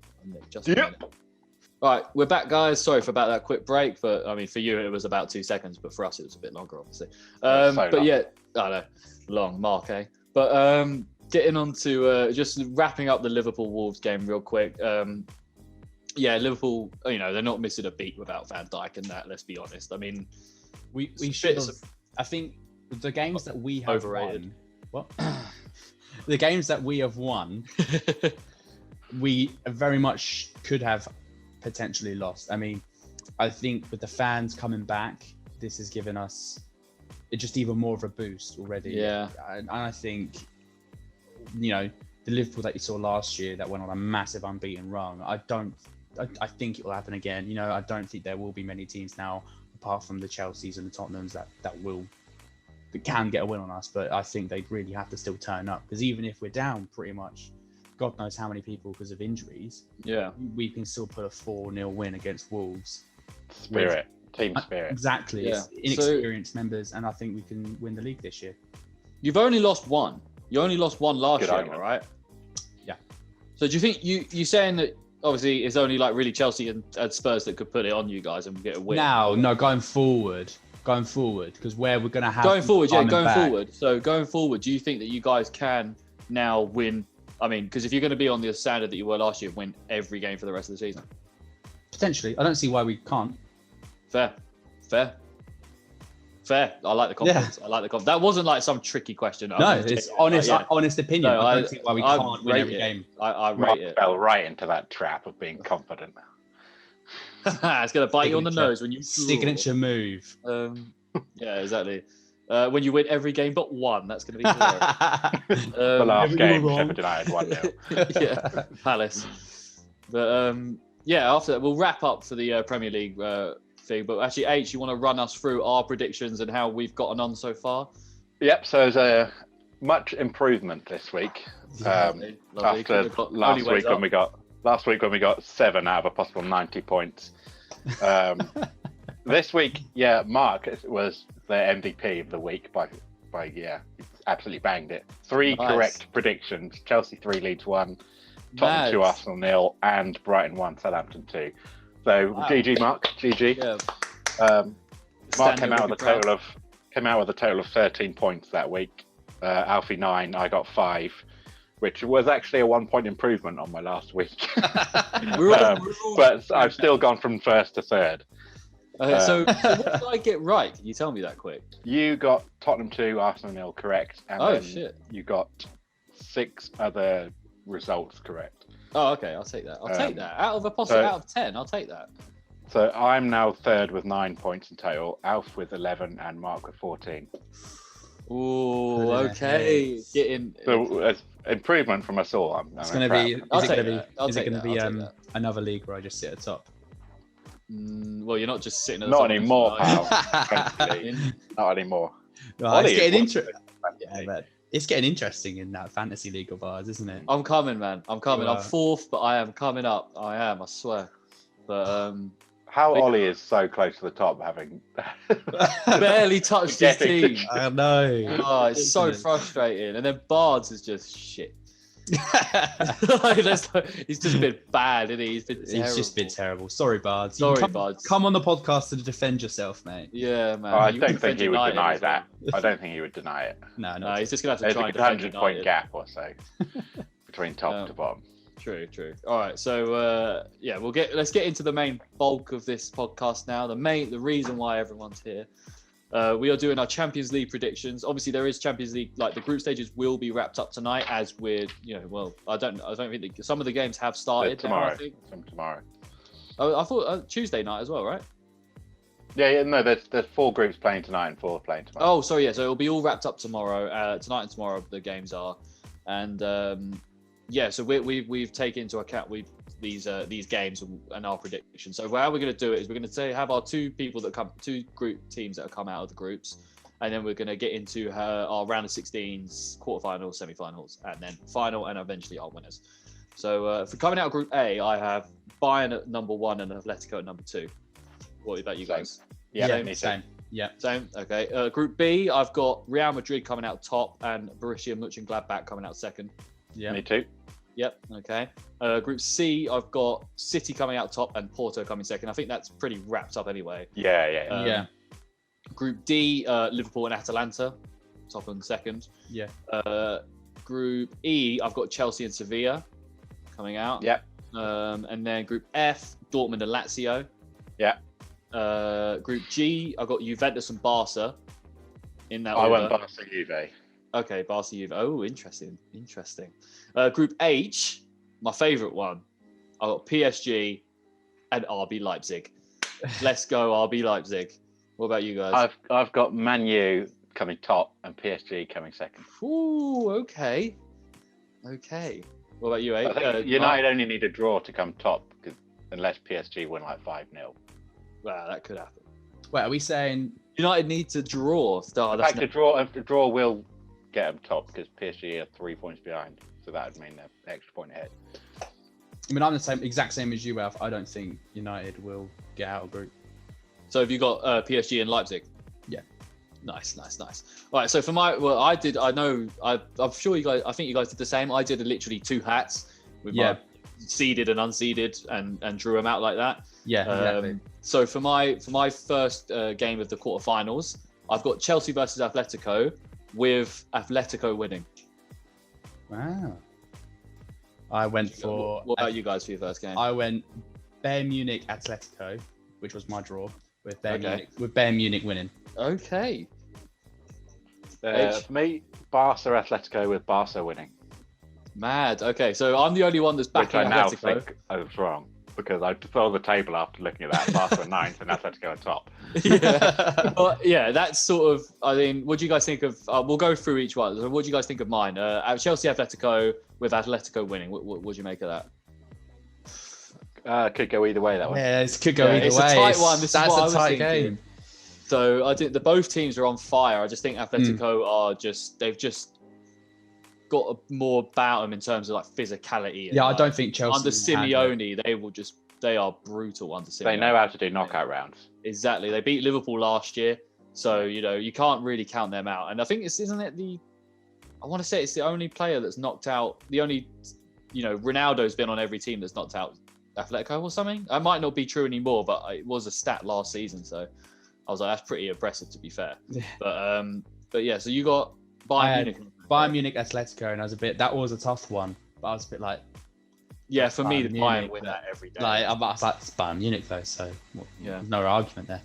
just a minute. All right, we're back, guys. Sorry for about that quick break, but I mean, for you it was about 2 seconds, but for us it was a bit longer, obviously. But yeah, I know, long mark, eh? But getting on to just wrapping up the Liverpool Wolves game real quick. Liverpool, they're not missing a beat without Van Dijk and that. Let's be honest. I mean, we should have. I think the games that we have overrated. Won, the games that we have won, we very much could have potentially lost. I mean, I think with the fans coming back, this has given us just even more of a boost already. Yeah. And I think, the the Liverpool that you saw last year that went on a massive unbeaten run. I think it will happen again. You know, I don't think there will be many teams now, apart from the Chelseas and the Tottenhams, that can get a win on us. But I think they'd really have to still turn up, because even if we're down pretty much, God knows how many people because of injuries, we can still put a 4-0 win against Wolves. Team spirit. Exactly. Yeah. It's inexperienced members, and I think we can win the league this year. You've only lost one. You only lost one last year, right? Yeah. So do you think you saying that obviously it's only like really Chelsea and Spurs that could put it on you guys and get a win? No, going forward, because where we're going to have... Going forward. So going forward, do you think that you guys can now win? I mean, because if you're going to be on the standard that you were last year, win every game for the rest of the season? Potentially. I don't see why we can't. Fair. I like the confidence. Yeah. I like the confidence. That wasn't like some tricky question. No, it's honest opinion. No, I don't see why we can't win every game. I rate it. Fell right into that trap of being confident. It's going to bite you on the nose when you... Signature move. Yeah, exactly. When you win every game but one, that's going to be hilarious. The last game, Sheffield United 1-0. Yeah, Palace. But after that, we'll wrap up for the Premier League thing. But actually, H, you want to run us through our predictions and how we've gotten on so far? Yep. So there's a much improvement this week. Lovely. After last week when we got 7 out of a possible 90 points. This week, Mark was the MVP of the week by absolutely banged it. 3 correct predictions: Chelsea 3, Leeds 1, Tottenham 2, Arsenal 0, and Brighton 1, Southampton 2. So GG, Mark. GG. Yeah. Mark came out with a total of 13 points that week. Alfie 9, I got 5, which was actually a 1-point improvement on my last week. But I've still gone from first to third. So what did I get right? Can you tell me that quick? You got Tottenham 2, Arsenal 0 correct. And shit. You got 6 other results correct. Oh, okay. I'll take that. I'll take that. Out of 10, I'll take that. So I'm now third with 9 points in total. Alf with 11 and Mark with 14. Ooh, okay. So improvement from us all. It's going to be. Is it going to be another league where I just sit at top? Well, you're not just sitting at the top. Not anymore, pal. Not anymore. It's getting interesting. It's getting interesting in that fantasy league of ours, isn't it? I'm coming, man. I'm coming. I'm 4th, but I am coming up. I swear. But how Ollie is so close to the top, having barely touched his team. I know. Oh, it's so frustrating. And then Bards is just shit. He's just been bad, isn't he? He's just been terrible. Sorry, Bards. Bards. Come on the podcast to defend yourself, mate. Yeah, man. I don't think he would deny that. I don't think he would deny it. No, he's just gonna have to try and defend it. 100-point gap or so between top to bottom. True. All right, so let's get into the main bulk of this podcast now. The reason why everyone's here. We are doing our Champions League predictions. Obviously, there is Champions League. Like the group stages will be wrapped up tonight. As we're, I don't think some of the games have started tomorrow. I think. From tomorrow. Oh, I thought Tuesday night as well, right? Yeah. No, there's 4 groups playing tonight and 4 playing tomorrow. Oh, sorry. Yeah, so it'll be all wrapped up tomorrow. Tonight and tomorrow the games are, and so we've taken into account these games and our predictions. So how we're going to do it is we're going to have our 2 group teams that have come out of the groups, and then we're going to get into our round of 16s, quarterfinals, semi-finals, and then final, and eventually our winners. So for coming out of Group A, I have Bayern at number 1 and Atletico at number 2. What about you guys? Same. Yeah. Same. Okay. Group B, I've got Real Madrid coming out top and Borussia Mönchengladbach coming out second. Yeah. Me too. Yep. Okay. Group C, I've got City coming out top and Porto coming second. I think that's pretty wrapped up anyway. Yeah. Group D, Liverpool and Atalanta, top and second. Yeah. Group E, I've got Chelsea and Sevilla coming out. Yeah. And then Group F, Dortmund and Lazio. Yeah. Group G, I've got Juventus and Barca. In that I order. went Barca Juve. Okay, Barca Juve. Oh, interesting. Group H, my favourite one. I've got PSG and RB Leipzig. Let's go, RB Leipzig. What about you guys? I've got Man U coming top and PSG coming second. Ooh, okay. Okay. What about you, I think United only need a draw to come top, unless PSG win like 5-0. Wow, that could happen. Wait, are we saying United need to draw? In fact, a draw will get them top because PSG are 3 points behind, so that would mean they're an extra point ahead. I mean, I'm the exact same as you, Alf. I don't think United will get out of group. So have you got PSG and Leipzig? Yeah. Nice. All right. So for I'm sure you guys. I think you guys did the same. I did literally 2 hats with my seeded and unseeded, and drew them out like that. Yeah. Exactly. So for my first game of the quarterfinals, I've got Chelsea versus Atletico, with Atletico winning. Wow. I went for. What about you guys for your first game? I went Bayern Munich Atletico, which was my draw, with Bayern Munich winning. Okay. For me, Barca Atletico with Barca winning. Mad. Okay, so I'm the only one that's backing Which I now Atletico. think I was wrong, because I saw the table after looking at that. Barca 9th and Atletico at top. Yeah. But yeah, that's sort of. I mean, what do you guys think of? We'll go through each one. So what do you guys think of mine? Chelsea Atletico with Atletico winning. What do you make of that? Could go either way. That one. Yeah, it could go either way. It's a tight one. That's a tight game. So I think both teams are on fire. I just think Atletico they've just got more about them in terms of like physicality. And, I don't think Chelsea under Simeone they are brutal under Simeone. They know how to do knockout rounds. Exactly. They beat Liverpool last year, so you can't really count them out. And I think I want to say it's the only player that's knocked out. The only Ronaldo's been on every team that's knocked out Atletico or something. That might not be true anymore, but it was a stat last season, so I was like, that's pretty impressive, to be fair. Yeah. But yeah, so you got Bayern Munich. Bayern Munich Atletico, and that was a tough one. But I was a bit like, yeah, for me, the Bayern win that every day. I was like, it's Bayern Munich though, so there's no argument there.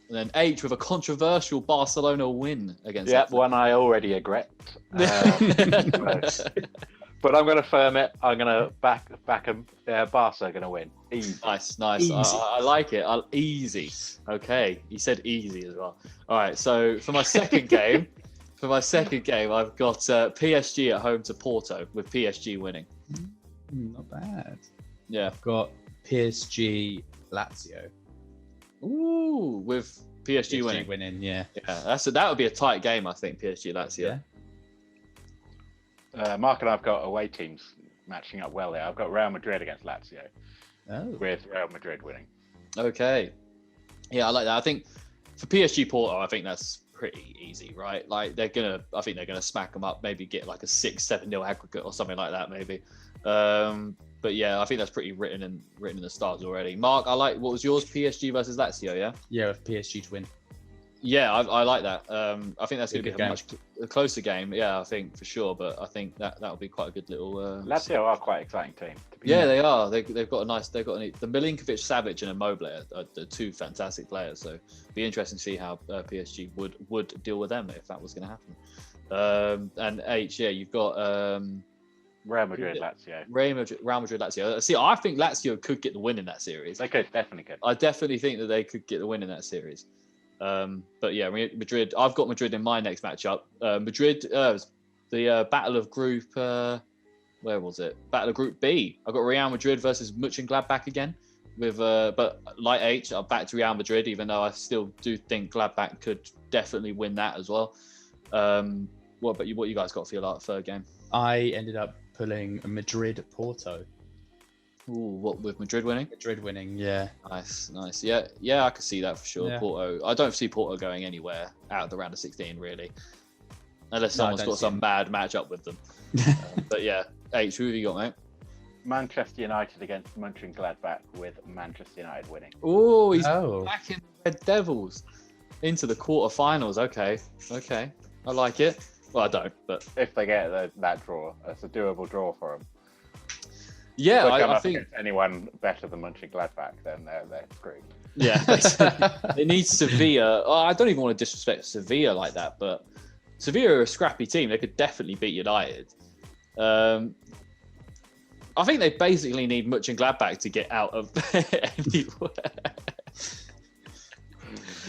And then H with a controversial Barcelona win against. Yeah, one I already regret. But I'm going to firm it. I'm going to back them. Barca are going to win. Easy. Nice. I like it. Easy. Okay, you said easy as well. All right. So for my second game, I've got PSG at home to Porto, with PSG winning. Not bad. Yeah. I've got PSG Lazio. Ooh, with PSG winning. Yeah. That would be a tight game, I think. PSG Lazio. Yeah. Mark and I've got away teams matching up well there. I've got Real Madrid against Lazio, with Real Madrid winning. Okay. Yeah, I like that. I think for PSG Porto, I think that's pretty easy, right? Like I think they're gonna smack them up. Maybe get like a 6-7-0 aggregate or something like that, maybe. But yeah, I think that's pretty written in the stars already. Mark, what was yours? PSG versus Lazio, yeah? Yeah, with PSG to win. Yeah, I like that. I think that's going to be a much closer game. Yeah, I think for sure. But I think that'll be quite a good little. Lazio are quite exciting team. Yeah, they are. They've got the Milinkovic Savic and Immobile are the 2 fantastic players. So it'd be interesting to see how PSG would deal with them if that was going to happen. And H, yeah, you've got Real Madrid, Lazio. Real Madrid, Lazio. See, I think Lazio could get the win in that series. They definitely could. I definitely think that they could get the win in that series. But yeah, Madrid. I've got Madrid in my next matchup. Madrid, the Battle of Group. Where was it? Battle of Group B. I've got Real Madrid versus Mönchengladbach again. But like H, I'll back to Real Madrid, even though I still do think Gladbach could definitely win that as well. What you guys got for your third game? I ended up pulling Madrid Porto. Ooh, what with Madrid winning? Madrid winning, yeah. Nice. Yeah, I could see that for sure. Yeah. Porto. I don't see Porto going anywhere out of the round of 16, really, unless someone's got some bad matchup with them. But yeah, H, who have you got, mate? Manchester United against Mönchengladbach, with Manchester United winning. Oh, he's back in the Red Devils into the quarterfinals. Okay, I like it. Well, I don't, but if they get that draw, it's a doable draw for them. Yeah, I think anyone better than Mönchengladbach, then they're screwed. Yeah, they need Sevilla. I don't even want to disrespect Sevilla like that, but Sevilla are a scrappy team. They could definitely beat United. I think they basically need Mönchengladbach to get out of anywhere.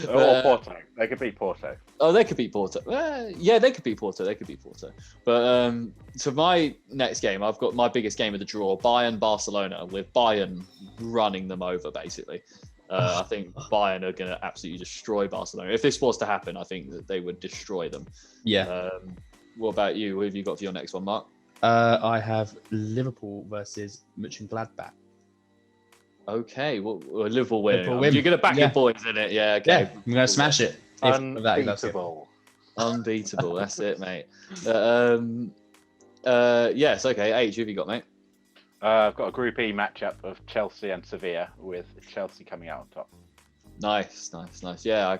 Or Porto. They could beat Porto. Oh, they could beat Porto. Yeah, they could beat Porto. They could beat Porto. But so my next game, I've got my biggest game of the draw, Bayern-Barcelona, with Bayern running them over, basically. I think Bayern are going to absolutely destroy Barcelona. If this was to happen, I think that they would destroy them. Yeah. What about you? What have you got for your next one, Mark? I have Liverpool versus Mönchengladbach. Okay, well, Liverpool win. Liverpool win. You're going to back your boys in it. Yeah, okay. Yeah, I'm going to smash it. Unbeatable. Unbeatable. That's it, mate. Yes, okay. H, who have you got, mate? I've got a Group E matchup of Chelsea and Sevilla, with Chelsea coming out on top. Nice. Yeah,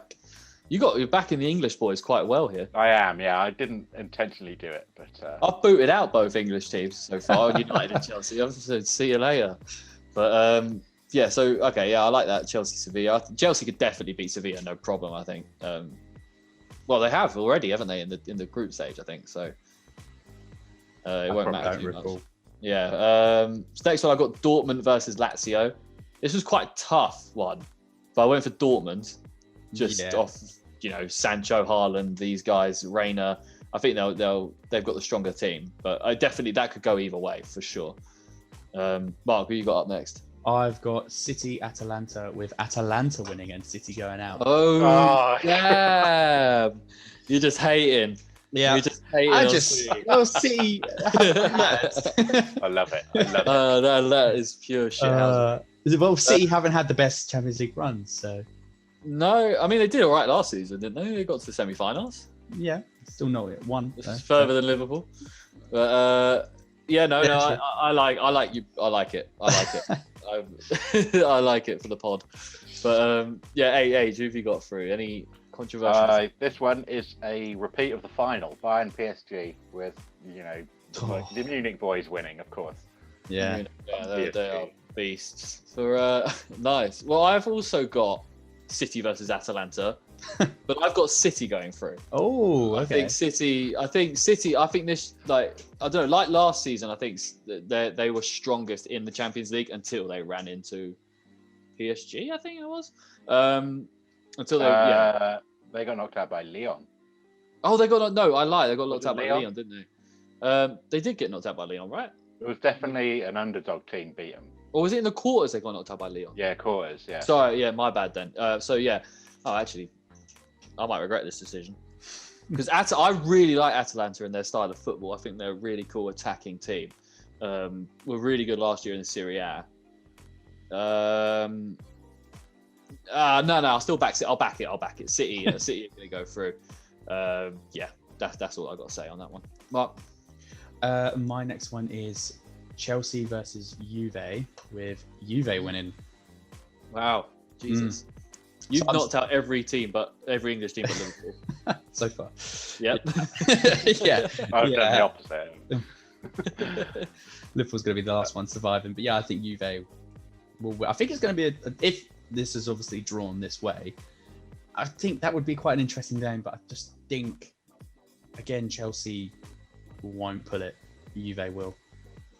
you're backing the English boys quite well here. I am, yeah. I didn't intentionally do it, but I've booted out both English teams so far. United and Chelsea. I've said see you later. But yeah, so okay, yeah, I like that Chelsea Sevilla. Chelsea could definitely beat Sevilla, no problem. I think. Well, they have already, haven't they, in the group stage? I think so. It won't matter too much. Yeah. So next one, I've got Dortmund versus Lazio. This was quite a tough one, but I went for Dortmund just off, Sancho, Haaland, these guys, Reina. I think they've got the stronger team, but definitely that could go either way for sure. Mark, who you got up next? I've got City Atalanta, with Atalanta winning and City going out. Oh, yeah. You're just hating. Yeah. You're just hating. City. I love it. That is pure shit. Well, City haven't had the best Champions League runs, so. No, I mean, they did all right last season, didn't they? They got to the semi-finals. Yeah, still not yet. One. Further than Liverpool. But I like you. I like it. I like it for the pod. But Age, who have you got through? Any controversial? This one is a repeat of the final, Bayern PSG, with the Munich boys winning, of course. Yeah, they are beasts. For nice. Well, I've also got City versus Atalanta, but I've got City going through. Oh, okay. I think this, I don't know, like last season, I think they were strongest in the Champions League until they ran into PSG, I think it was. Until they got knocked out by Lyon. Oh, I lied. They got knocked out by Lyon, didn't they? They did get knocked out by Lyon, right? It was definitely an underdog team beat them. Or was it in the quarters they got knocked out by Lyon? Yeah, quarters, yeah. Sorry, yeah, my bad then. Actually, I might regret this decision. Because I really like Atalanta and their style of football. I think they're a really cool attacking team. Were really good last year in the Serie A. No, I'll still back it. I'll back it. City are going to go through. That's all I've got to say on that one. Mark? My next one is Chelsea versus Juve, with Juve winning. Wow, Jesus. You've knocked out every team, but every English team but Liverpool. So far. Yep. Yeah. I've done the opposite. Liverpool's going to be the last one surviving. But yeah, I think Juve will. I think it's going to be if this is obviously drawn this way, I think that would be quite an interesting game. But I just think, again, Chelsea won't pull it. Juve will.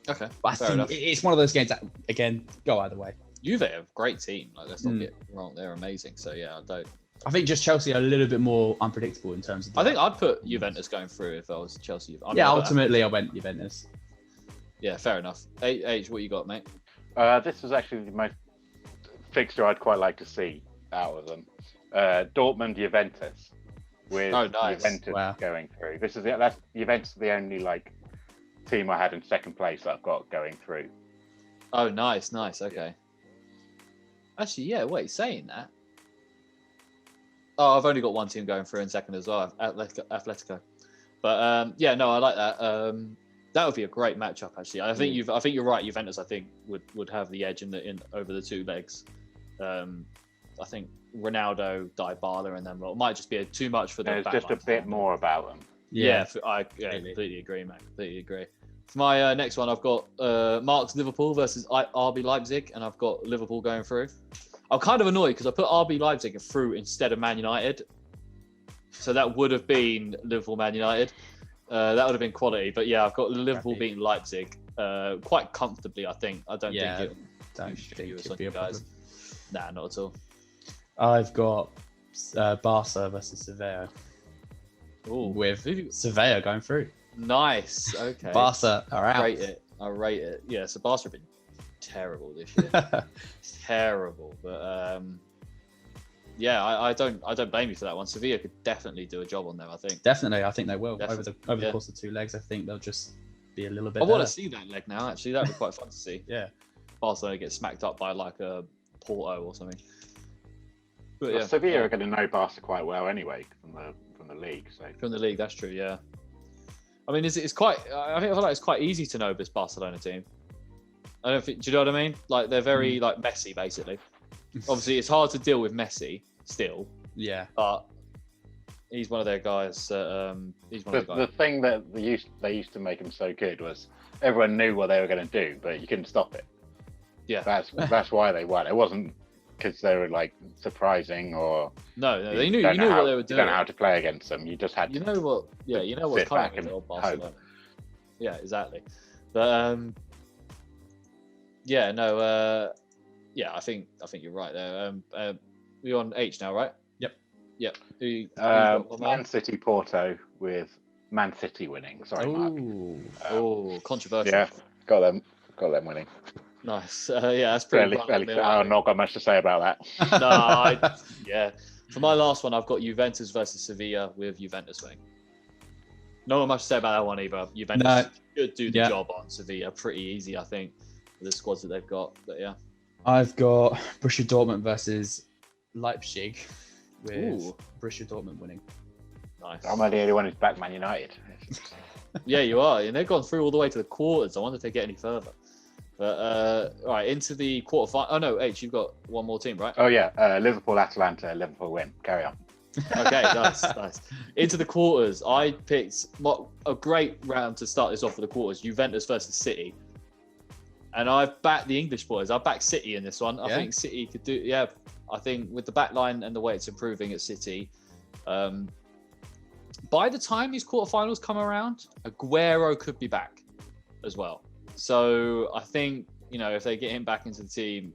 Okay. But I think it's one of those games that, again, go either way. Juve are a great team. Let's not get wrong. They're amazing. So yeah, I think just Chelsea are a little bit more unpredictable in terms of. I think I'd put Juventus going through if I was Chelsea. Ultimately, I went Juventus. Yeah, fair enough. H, what you got, mate? This was actually my fixture I'd quite like to see out of them. Dortmund Juventus, with Juventus going through. That's Juventus, the only team I had in second place that I've got going through. Oh, nice. Okay. Actually, yeah. Wait, saying that. Oh, I've only got one team going through in second as well, Atletico. But I like that. That would be a great matchup. Actually, I think you're right. Juventus, I think, would have the edge in over the two legs. I think Ronaldo, Dybala, and them it might just be too much for them. There's just a bit more about them. Yeah, I completely agree, mate. Completely agree. For my next one, I've got Mark's Liverpool versus RB Leipzig, and I've got Liverpool going through. I'm kind of annoyed because I put RB Leipzig through instead of Man United. So that would have been Liverpool-Man United. That would have been quality. But yeah, I've got Liverpool beating Leipzig quite comfortably, I think. I don't think it should be a guys. Nah, not at all. I've got Barca versus Sevilla. Ooh. With Sevilla going through. Nice. Okay. Barca are out. I rate it. Yeah, so Barca have been terrible this year. Terrible. But yeah, I don't blame you for that one. Sevilla could definitely do a job on them, I think. Definitely, I think they will. Definitely. Over the course of 2 legs, I think they'll just be a little bit I want to see that leg now, actually. That'd be quite fun to see. Yeah. Barcelona get smacked up by like a Porto or something. But Well, yeah, Sevilla are going to know Barca quite well anyway from the league. So from the league, that's true. Yeah, I mean, it's quite. I feel like it's quite easy to know this Barcelona team. I don't think. Do you know what I mean? Like they're very like Messi, basically. Obviously, it's hard to deal with Messi still. Yeah, but he's one of their guys. He's one of the guys. The thing that they used to make him so good was everyone knew what they were going to do, but you couldn't stop it. Yeah, that's why they won. It wasn't because they were like surprising or no, they knew. You knew what they were doing. You don't know how to play against them. You just had to. You know what? Yeah, you know what's coming with old Barcelona. Yeah, exactly. But yeah, no, yeah, I think you're right there. We're on H now, right? Yep. Man City Porto with Man City winning. Sorry, Mark. Controversial. Yeah, got them winning. Nice. Yeah, that's pretty. I've not got much to say about that. No, yeah. For my last one, I've got Juventus versus Sevilla with Juventus winning. Not much to say about that one either. Juventus should do the job on Sevilla pretty easy, I think, with the squads that they've got. But yeah, I've got Borussia Dortmund versus Leipzig with Borussia Dortmund winning. Nice. I'm the only one who's back Man United. Yeah, you are, and they've gone through all the way to the quarters. I wonder if they get any further. But all right, into the quarterfinal. Oh no, H, you've got one more team, right? Oh yeah, Liverpool, Atalanta, Liverpool win. Carry on. Okay, nice. Into the quarters, I picked a great round to start this off for the quarters: Juventus versus City. And I've backed the English boys. I backed City in this one. I think City could do. Yeah, I think with the back line and the way it's improving at City, by the time these quarterfinals come around, Aguero could be back as well. So I think, if they get him back into the team,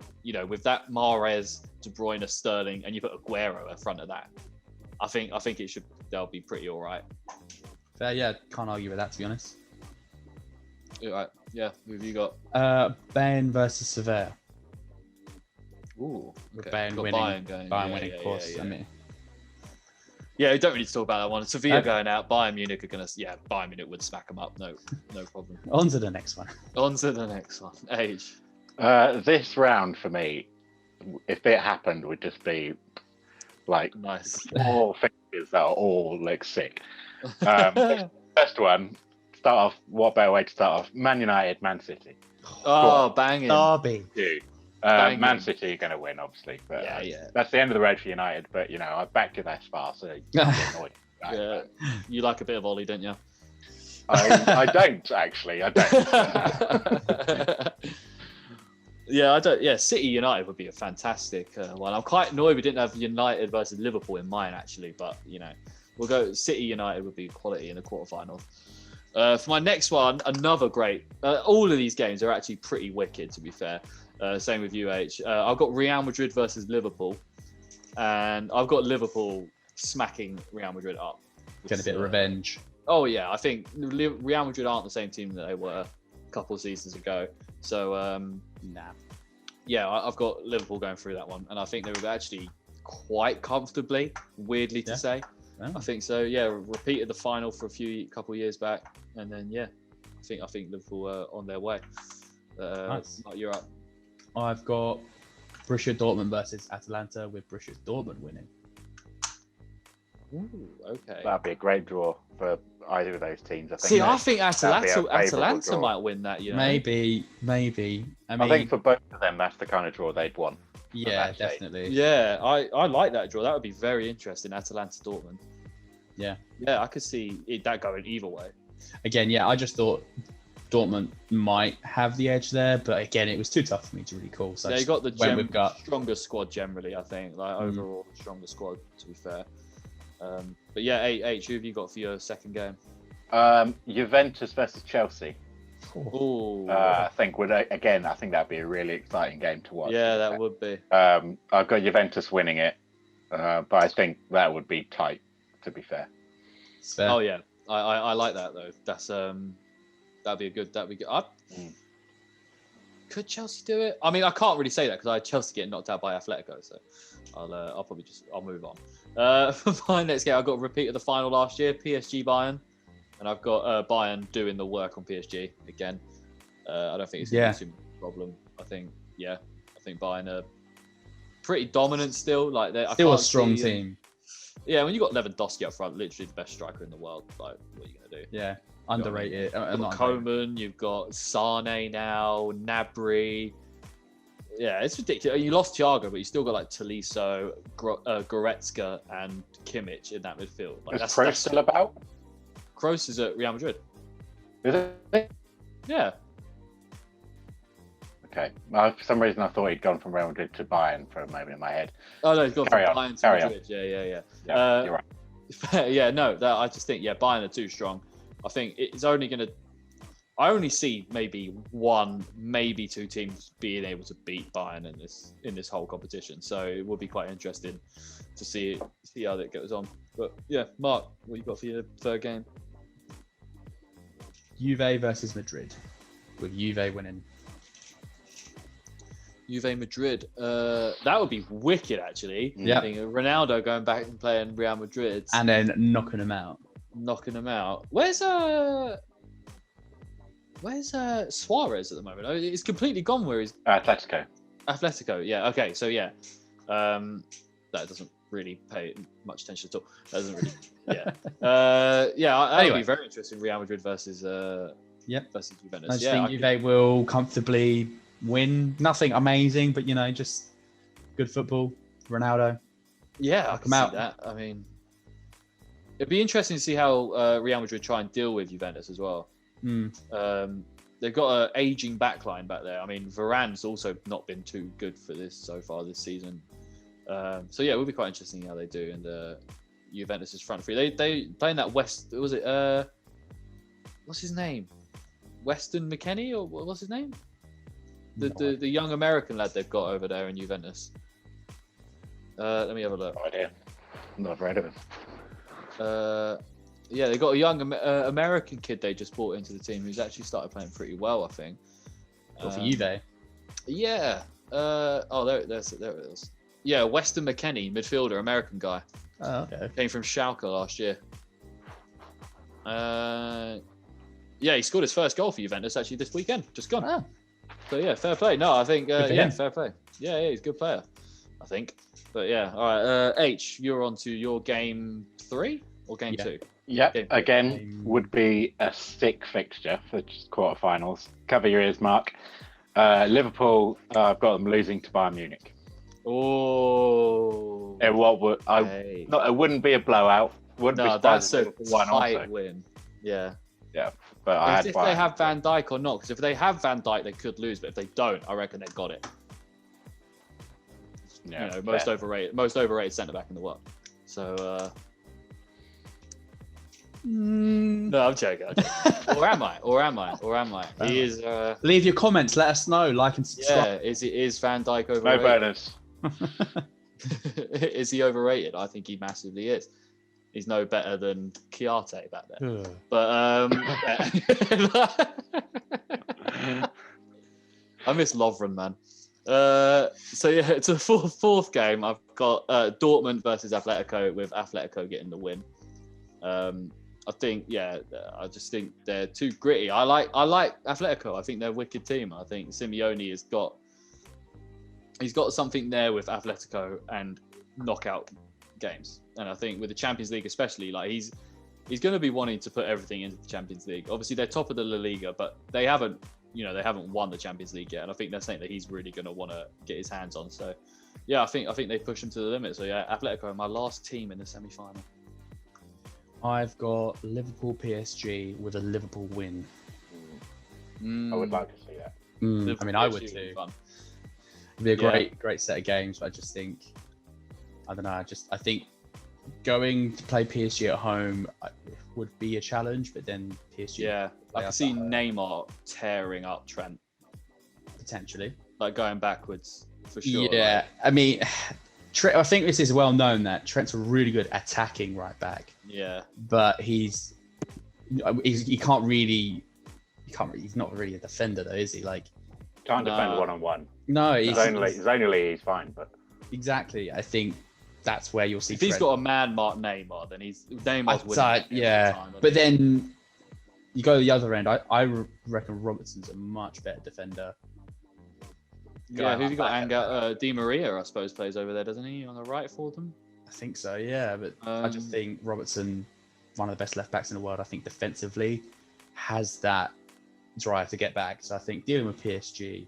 with that Mahrez, De Bruyne, Sterling, and you put Aguero in front of that, I think they'll be pretty all right. Yeah, can't argue with that, to be honest. All right. Yeah, who have you got? Bayern versus Sevilla. Ooh, okay. Bayern winning. Bayern winning, of course. Yeah. I mean, yeah, we don't really talk about that one. Sevilla going out. Bayern Munich are gonna. Yeah, Bayern Munich would smack them up. No problem. On to the next one. Age. This round for me, if it happened, would just be like nice. All fixtures that are all like sick. First one. Start off. What better way to start off? Man United, Man City. Oh, banging. Derby. Dude. Man City are going to win, obviously. But, that's the end of the road for United. But I backed it that far, so you get annoyed. Yeah, you like a bit of Ollie, don't you? I don't actually. I don't. Yeah, I don't. Yeah, City United would be a fantastic one. I'm quite annoyed we didn't have United versus Liverpool in mine actually, but we'll go City United would be quality in the quarterfinals. For my next one, another great. All of these games are actually pretty wicked, to be fair. Same with UH. I've got Real Madrid versus Liverpool, and I've got Liverpool smacking Real Madrid up. Getting a bit of revenge. Oh yeah, I think Real Madrid aren't the same team that they were a couple of seasons ago. So yeah, I've got Liverpool going through that one, and I think they were actually quite comfortably. Weirdly to say. Oh. I think so. Yeah, repeated the final for a couple of years back, and then I think Liverpool are on their way. Nice. You're up. I've got Borussia Dortmund versus Atalanta with Borussia Dortmund winning. Ooh, okay. That'd be a great draw for either of those teams. I think Atalanta might win that. Maybe. I think for both of them, that's the kind of draw they'd want. Yeah, definitely. Yeah, I like that draw. That would be very interesting. Atalanta Dortmund. Yeah, I could see that going either way. Again, I just thought Dortmund might have the edge there, but again, it was too tough for me to really call. So they got the stronger squad generally, I think. Like overall, stronger squad, to be fair. But yeah, H, who have you got for your second game? Juventus versus Chelsea. Ooh. I think that'd be a really exciting game to watch. Yeah, that would be. I've got Juventus winning it. But I think that would be tight, to be fair. Oh yeah, I like that though. That's that'd be good. Could Chelsea do it? I mean, I can't really say that because I had Chelsea getting knocked out by Atletico, so I'll probably I'll move on. For my next game, I've got a repeat of the final last year, PSG Bayern, and I've got Bayern doing the work on PSG again. I don't think it's going to be too much of a problem. I think Bayern are pretty dominant still. Like they're still a strong team. Yeah, when you got Lewandowski up front, literally the best striker in the world. Like, what are you going to do? Yeah. Underrated. You've got Coman, you've got Sane now, Gnabry. Yeah, it's ridiculous. You lost Thiago, but you still got like Tolisso, Goretzka, and Kimmich in that midfield. Like, is Kroos still about? Kroos is at Real Madrid. Is it? Yeah. Okay. Well, for some reason, I thought he'd gone from Real Madrid to Bayern for a moment in my head. Oh no, he's gone from Bayern to Madrid. Yeah. You're right. Yeah, no, I just think Bayern are too strong. I think it's only going to. I only see maybe one, maybe two teams being able to beat Bayern in this whole competition. So it will be quite interesting to see how that goes on. But yeah, Mark, what you got for your third game? Juve versus Madrid, with Juve winning. Juve Madrid. That would be wicked, actually. Yeah. I think Ronaldo going back and playing Real Madrid and then knocking them out. Where's Suarez at the moment? It's completely gone. Where he's Atletico. Yeah. Okay. So yeah, that doesn't really pay much attention at all. That doesn't really. Yeah. That would be very interesting. Real Madrid versus versus Juventus. I just think Juve will comfortably win. Nothing amazing, but just good football. Ronaldo. Yeah, I can see that. I mean, it'd be interesting to see how Real Madrid try and deal with Juventus as well. They've got an aging backline back there. I mean, Varane's also not been too good for this so far this season. So yeah, it would be quite interesting how they do. And Juventus's front three, they playing that West. Was it what's his name? Weston McKennie or what's his name? The young American lad they've got over there in Juventus. Let me have a look. No idea. Not read of him. Yeah, they got a young American kid they just brought into the team who's actually started playing pretty well, I think. For Juve? Yeah. There it is. Yeah, Weston McKennie, midfielder, American guy. Oh, okay. Came from Schalke last year. Yeah, he scored his first goal for Juventus actually this weekend. Just gone. Oh. So yeah, fair play. No, I think fair play. Yeah, he's a good player, I think. But yeah, all right. H, you're on to your game 3 or game 2? Yep. Again, would be a sick fixture for quarterfinals. Cover your ears, Mark. Liverpool. I've got them losing to Bayern Munich. Oh. It wouldn't be a blowout. That's a tight win. Yeah. Yeah. But if they have Van Dijk or not, because if they have Van Dijk, they could lose. But if they don't, I reckon they've got it. Yeah, most overrated centre back in the world. So. No, I'm joking. Or am I? He is. Leave your comments. Let us know. Like and subscribe. Yeah. Is Van Dijk overrated? No bonus. Is he overrated? I think he massively is. He's no better than Chiarte back there. But I miss Lovren, man. So yeah, it's a fourth game. I've got Dortmund versus Atletico, with Atletico getting the win. I just think they're too gritty. I like Atletico. I think they're a wicked team. I think Simeone has got something there with Atletico and knockout games. And I think with the Champions League especially, like he's going to be wanting to put everything into the Champions League. Obviously they're top of the La Liga, but they haven't won the Champions League yet. And I think that's something that he's really going to want to get his hands on. So yeah, I think they push him to the limit. So yeah, Atletico are my last team in the semi-final. I've got Liverpool PSG with a Liverpool win. I would like to see that. I mean, I would too. It'd be a great set of games. But I just think, I don't know. I think going to play PSG at home would be a challenge, but then PSG. Yeah, I can see Neymar tearing up Trent. Potentially. Like going backwards for sure. Yeah, I mean, I think this is well known that Trent's a really good attacking right back. Yeah. But he's not really a defender though, is he? Like, can't defend 1-on-1. No, he's fine, but exactly. I think that's where you'll see. If he's got a man mark Neymar, then Neymar's winning. Yeah, but then you go to the other end. I reckon Robertson's a much better defender. Yeah, who've you got? Angel Di Maria, I suppose, plays over there, doesn't he, on the right for them? I think so, yeah. But I just think Robertson, one of the best left backs in the world, I think defensively has that drive to get back. So I think dealing with PSG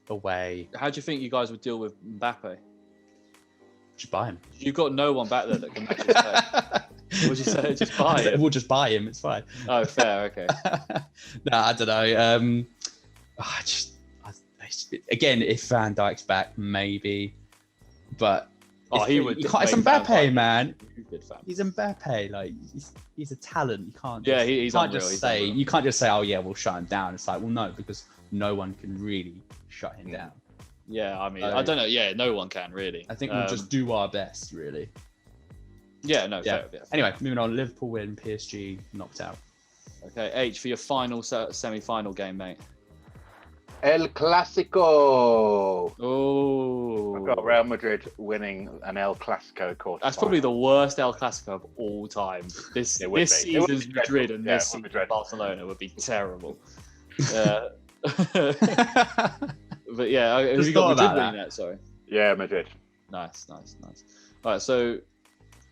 away. How do you think you guys would deal with Mbappe? Just buy him. You've got no one back there that can match his play. Would you say just buy him? We'll just buy him. It's fine. Oh, fair. Okay. No, I don't know. Again, if Van Dijk's back, maybe. But he would. It's Mbappe, man. He's Mbappe. Like he's a talent. You can't. Yeah, he's can't unreal. just say. You can't just say, "Oh yeah, we'll shut him down." It's like, well, no, because no one can really shut him down. Yeah, I mean, I don't know. Yeah, no one can really. I think we'll just do our best, really. Yeah, no. Yeah. Fair. Anyway, moving on. Liverpool win. PSG knocked out. Okay, H for your final semi-final game, mate. El Clasico. Oh, I've got Real Madrid winning an El Clasico quarter. That's probably the worst El Clasico of all time. This season's Madrid and this season's Barcelona would be terrible. But yeah, have you got Madrid winning that? Sorry. Yeah, Madrid. Nice. All right, so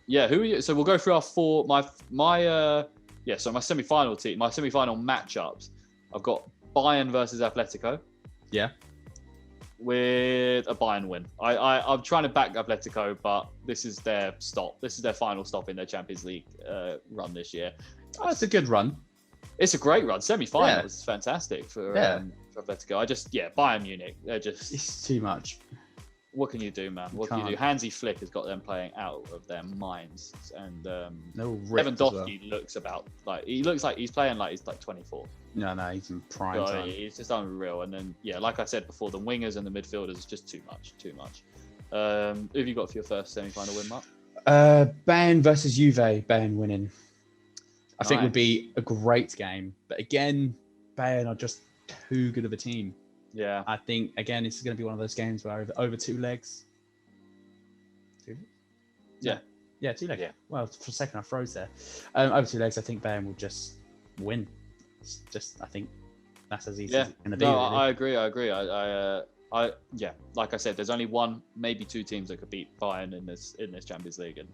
yeah, who are you? So we'll go through our four. So my semi-final team, my semi-final matchups. I've got Bayern versus Atletico. Yeah. With a Bayern win. I'm trying to back Atletico, but this is their stop. This is their final stop in their Champions League run this year. Oh, it's a good run. It's a great run. Semi-final is fantastic for Atletico. Bayern Munich. It's too much. What can you do, man? What can you do? Hansi Flick has got them playing out of their minds, and Lewandowski looks like he's playing like he's like 24. No, he's in prime time. He's just unreal. And then like I said before, the wingers and the midfielders is just too much. Who have you got for your first semi-final win, Mark? Bayern versus Juve. Bayern winning. I think would be a great game, but again, Bayern are just too good of a team. Yeah, I think again it's going to be one of those games where over 2 legs. 2 legs? Yeah, 2 legs. Yeah. Well, for a second I froze there. Over 2 legs, I think Bayern will just win. It's just I think that's as easy as it's going to be. No, really. I agree. Like I said, there's only one, maybe 2 teams that could beat Bayern in this Champions League, and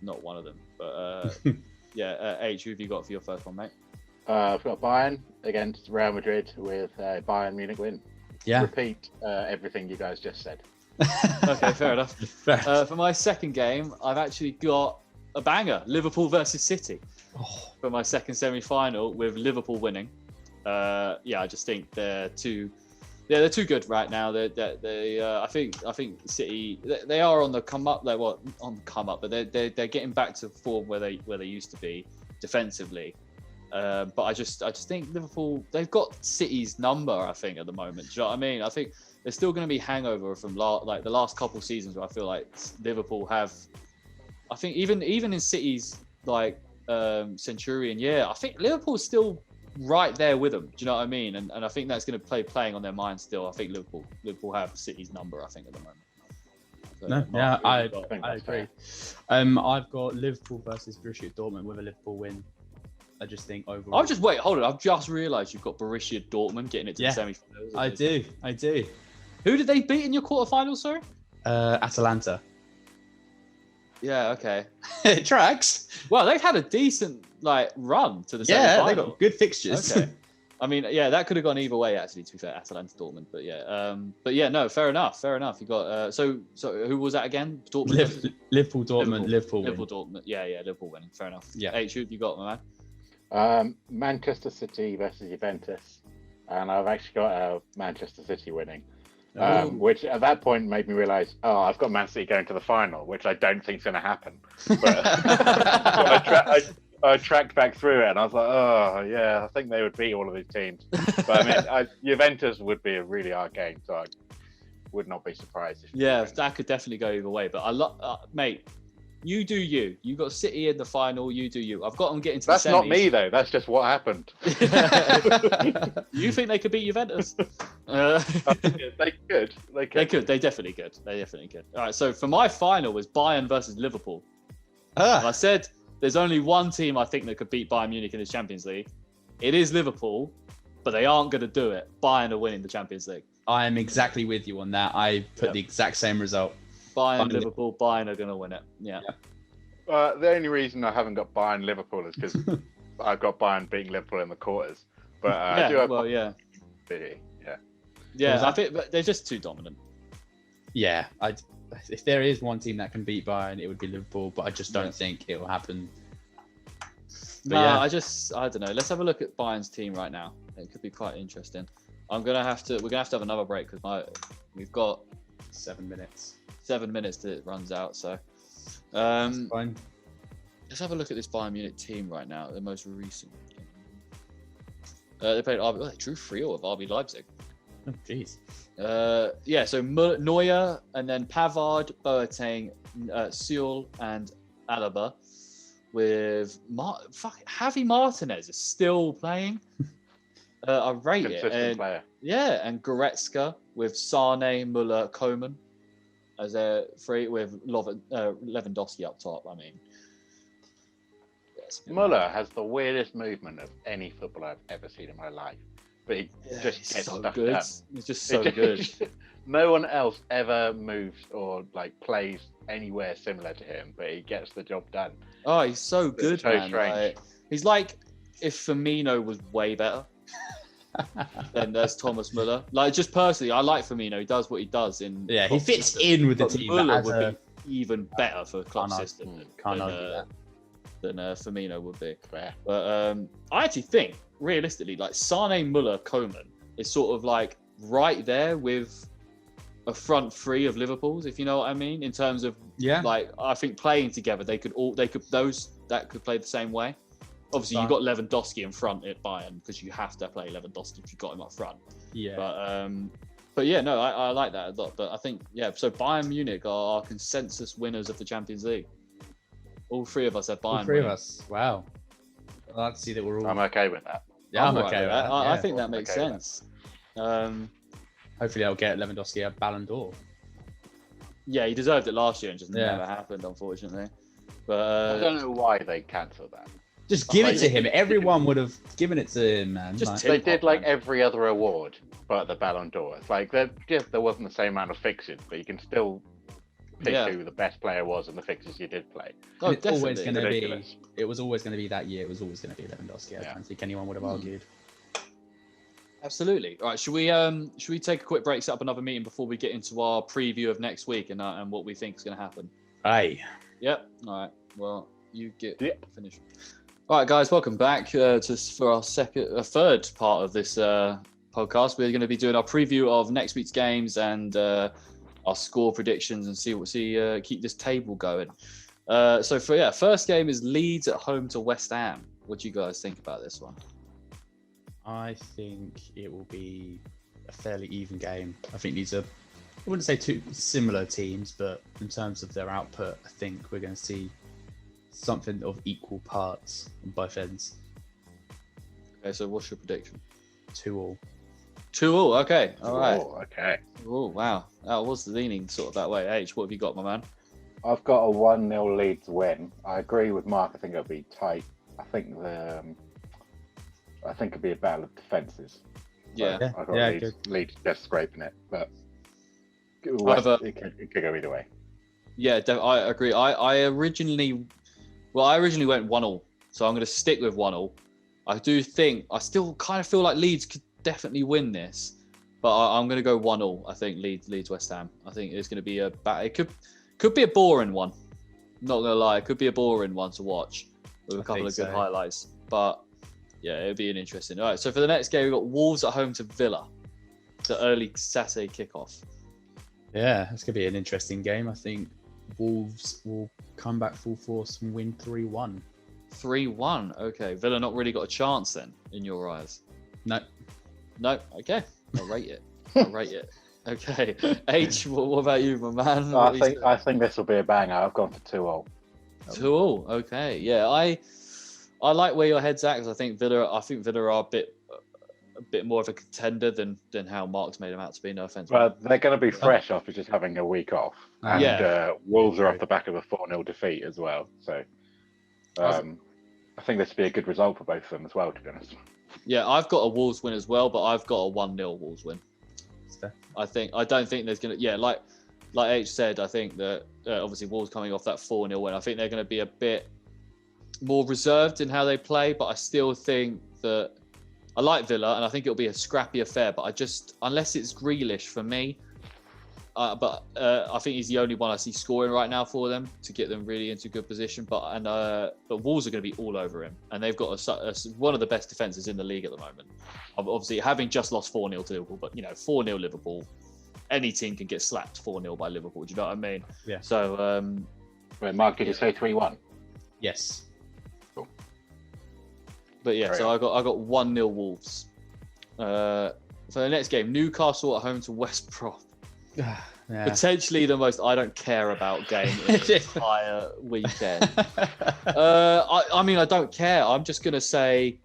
not one of them. But H, who have you got for your first one, mate? I've got Bayern against Real Madrid with Bayern Munich win. Yeah. Repeat everything you guys just said. Okay, fair enough. For my second game, I've actually got a banger: Liverpool versus City. For my second semi-final, with Liverpool winning. I just think they're too good right now. I think City they are on the come up. But they're getting back to form where they used to be defensively. But I just think Liverpool, they've got City's number, I think, at the moment. Do you know what I mean? I think there's still going to be hangover from the last couple of seasons where I feel like Liverpool have. I think even in City's Centurion year, I think Liverpool's still right there with them. Do you know what I mean? And I think that's going to playing on their minds still. I think Liverpool have City's number, I think, at the moment. So, I agree. I've got Liverpool versus Borussia Dortmund with a Liverpool win. I just think overall. Hold on. I've just realised you've got Borussia Dortmund getting it to the semi-finals. I do. Who did they beat in your quarterfinals, sorry? Atalanta. Yeah, okay. It tracks. Well, they've had a decent run to the semi-finals. Yeah, they've got good fixtures. Okay. I mean, that could have gone either way, actually, to be fair, Atalanta Dortmund. But fair enough. You got so who was that again? Dortmund. Liverpool Dortmund. Liverpool Dortmund. Yeah, Liverpool winning. Fair enough. Yeah. H, who have you got, my man? Manchester City versus Juventus, and I've actually got Manchester City winning, which at that point made me realise, I've got Man City going to the final, which I don't think is going to happen. But I tracked back through it, and I was like, I think they would beat all of these teams. But I mean, Juventus would be a really hard game, so would not be surprised. That could definitely go either way. But mate, you do you. You got City in the final. You do you. I've got them getting to That's the semis. not me though. That's just what happened. You think they could beat Juventus? They could. They could. They definitely could. All right. So for my final was Bayern versus Liverpool. I said there's only one team I think that could beat Bayern Munich in the Champions League. It is Liverpool, but they aren't going to do it. Bayern are winning the Champions League. I am exactly with you on that. I put the exact same result. Bayern, Liverpool, Bayern are going to win it. Yeah. The only reason I haven't got Bayern Liverpool is because I've got Bayern beating Liverpool in the quarters. But I do have I think they're just too dominant. Yeah, if there is one team that can beat Bayern, it would be Liverpool. But I just don't think it will happen. I don't know. Let's have a look at Bayern's team right now. It could be quite interesting. We're gonna have to have another break because we've got 7 minutes. 7 minutes till it runs out. So, fine. Let's have a look at this Bayern Munich team right now. The most recent. They played RB. They drew 3-0 of RB Leipzig. Oh, jeez. So Neuer and then Pavard, Boateng, Seul and Alaba. With Javi Martinez is still playing. I rate it. And, player. Yeah, and Goretzka with Sane, Muller, Coman as a three with Lewandowski up top. I mean, Muller has the weirdest movement of any footballer I've ever seen in my life, but he just gets so stuff good. done. He's just so good. No one else ever moves or plays anywhere similar to him, but he gets the job done. Oh, he's so good, so man. strange. He's like if Firmino was way better than there's Thomas Muller. Just personally, I like Firmino. He does what he does he fits in with the team. Muller would be even better for Klopp's system than Firmino would be. Fair. But I actually think, realistically, Sane, Muller, Coman is sort of right there with a front three of Liverpool's, if you know what I mean, in terms of I think playing together those that could play the same way. Obviously, you've got Lewandowski in front at Bayern because you have to play Lewandowski if you've got him up front. Yeah. But I like that a lot. But I think so Bayern Munich are our consensus winners of the Champions League. All three of us have Bayern. All three of us. Wow. I'd like to see that we're all. I'm okay with that. Yeah, I'm okay with that. I think that makes sense. Hopefully, I'll get Lewandowski a Ballon d'Or. Yeah, he deserved it last year and just never happened, unfortunately. But I don't know why they cancelled that. Just give it to him. Everyone would have given it to him, man. They did every other award, but the Ballon d'Or. It's there wasn't the same amount of fixtures, but you can still pick who the best player was in the fixtures you did play. Oh, it's always going to be. It was always going to be that year. It was always going to be Lewandowski. I don't think anyone would have argued. Absolutely. All right. Should we take a quick break, set up another meeting before we get into our preview of next week and what we think is going to happen? Aye. Yep. All right. Well, you get finished. All right, guys. Welcome back for our third part of this podcast. We're going to be doing our preview of next week's games and our score predictions and keep this table going. So first game is Leeds at home to West Ham. What do you guys think about this one? I think it will be a fairly even game. I think these are, I wouldn't say two similar teams, but in terms of their output, I think we're going to see something of equal parts on both ends. Okay, so what's your prediction? 2-2. 2-2, okay. All right. Okay. Oh, wow. That was leaning sort of that way. H, what have you got, my man? I've got a 1-0 Leeds win. I agree with Mark. I think it'll be tight. I think it'll be a battle of defences. Yeah. I got Leeds just scraping it, but it could go either way. Yeah, I agree. I originally went 1-1, so I'm going to stick with 1-1. I still kind of feel like Leeds could definitely win this, but I'm going to go 1-1. I think Leeds West Ham. I think it's going to be it could be a boring one. Not going to lie, it could be a boring one to watch with a couple of good highlights, but yeah, it'll be an interesting. All right, so for the next game, we've got Wolves at home to Villa. The early Saturday kickoff. Yeah, it's going to be an interesting game. I think Wolves will come back full force and win 3-1. 3-1. Okay, Villa not really got a chance then, in your eyes. No. Okay, I'll rate it. Okay. H, what about you, my man? I think this will be a banger. I've gone for 2-2. 2-2. Okay. Yeah, I like where your head's at because I think Villa are a bit more of a contender than how Mark's made them out to be. No offense. Well, they're going to be fresh after just having a week off, and Wolves are off the back of a 4-0 defeat as well. So, I think this would be a good result for both of them as well. To be honest. Yeah, I've got a Wolves win as well, but I've got a 1-0 Wolves win. I don't think there's going to like H said. I think that obviously Wolves coming off that 4-0 win. I think they're going to be a bit more reserved in how they play, but I still think that I like Villa, and I think it'll be a scrappy affair. But unless it's Grealish for me, but I think he's the only one I see scoring right now for them to get them really into good position. But Wolves are going to be all over him, and they've got one of the best defenses in the league at the moment. Obviously, having just lost 4-0 to Liverpool, but 4-0 Liverpool, any team can get slapped 4-0 by Liverpool. Do you know what I mean? Yeah. So, wait, Mark, did you say 3-1? Yes. Cool. But yeah, so I got 1-0 Wolves. For the next game, Newcastle at home to West Brom. Yeah. Potentially the most I don't care about game in the entire weekend. I mean, I don't care. I'm just gonna say,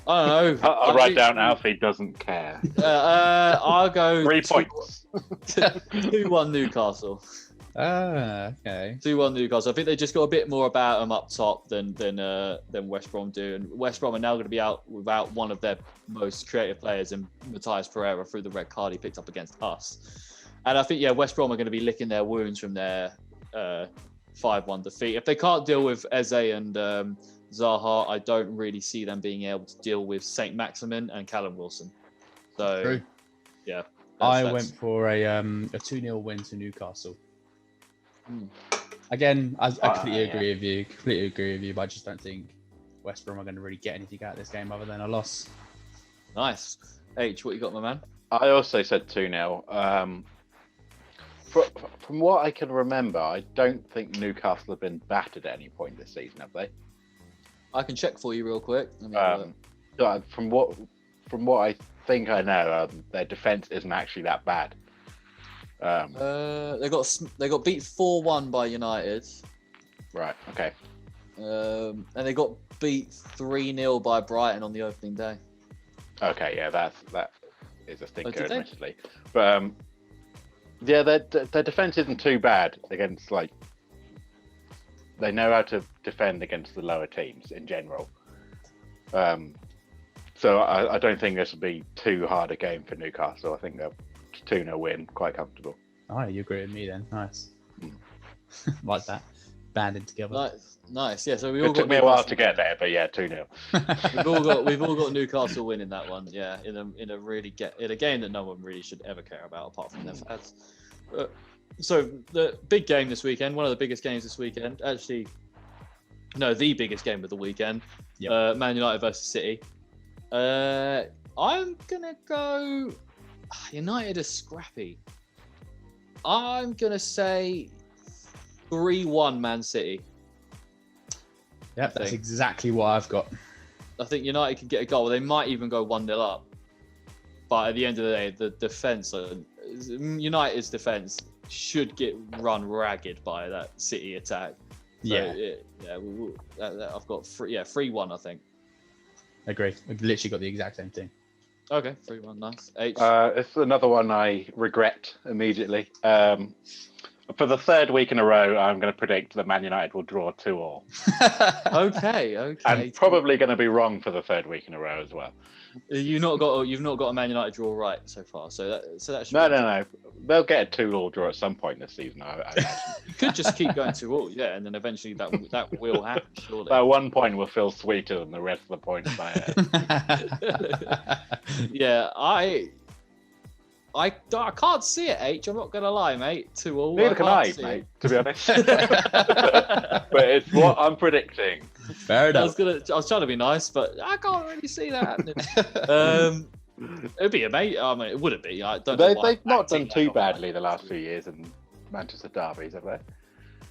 I don't know. I'll write down Alfie doesn't care. I'll go 3 points. 2-1 Newcastle. Okay. 2-1 Newcastle. I think they just got a bit more about them up top than West Brom do, and West Brom are now going to be out without one of their most creative players in Matthias Pereira through the red card he picked up against us. And I think West Brom are going to be licking their wounds from their 5-1 defeat. If they can't deal with Eze and Zaha, I don't really see them being able to deal with Saint Maximin and Callum Wilson. So, true. Yeah, I went for a 2-0 win to Newcastle. Again, I completely agree with you. Completely agree with you, but I just don't think West Brom are going to really get anything out of this game other than a loss. Nice. H, what you got, my man? I also said 2-0. From what I can remember, I don't think Newcastle have been battered at any point this season, have they? I can check for you real quick. From what I think I know, their defense isn't actually that bad. They got beat 4-1 by United. Right. Okay. And they got beat 3-0 by Brighton on the opening day. Okay. Yeah, that is a stinker, admittedly. But yeah, their defense isn't too bad against they know how to defend against the lower teams in general. So I don't think this will be too hard a game for Newcastle. I think they'll 2-0 win, quite comfortable. Oh, you agree with me then? Nice. Like that, banded together. Nice. Yeah. So it took me a while to get there, but yeah, 2-0. We've all got Newcastle winning that one. Yeah, in a game that no one really should ever care about apart from their fans. So the big game this weekend, one of the biggest games this weekend, actually, no, the biggest game of the weekend. Yep. Man United versus City. I'm gonna go. United are scrappy. I'm gonna say 3-1 Man City. Yep, that's exactly what I've got. I think United can get a goal. They might even go 1-0 up. But at the end of the day, the defence, United's defence should get run ragged by that City attack. So, I've got 3-1, I think. Agree. We've literally got the exact same thing. Okay, 3-1, nice. H. It's another one I regret immediately. For the third week in a row, I'm going to predict that Man United will draw 2-2. Okay. And probably going to be wrong for the third week in a row as well. You've not got a Man United draw right so far. So that should No. They'll get a 2-2 draw at some point this season. I imagine. You could just keep going 2-2, yeah, and then eventually that will happen. Surely. That 1 point will feel sweeter than the rest of the points I had. Yeah, I can't see it, H. I'm not going to lie, mate. 2-2. Neither can I, mate, to be honest. But it's what I'm predicting. Fair enough. I was trying to be nice, but I can't really see that happening. It'd be amazing. I mean, it wouldn't be. They've not done too badly the last few years in Manchester derbies, have they?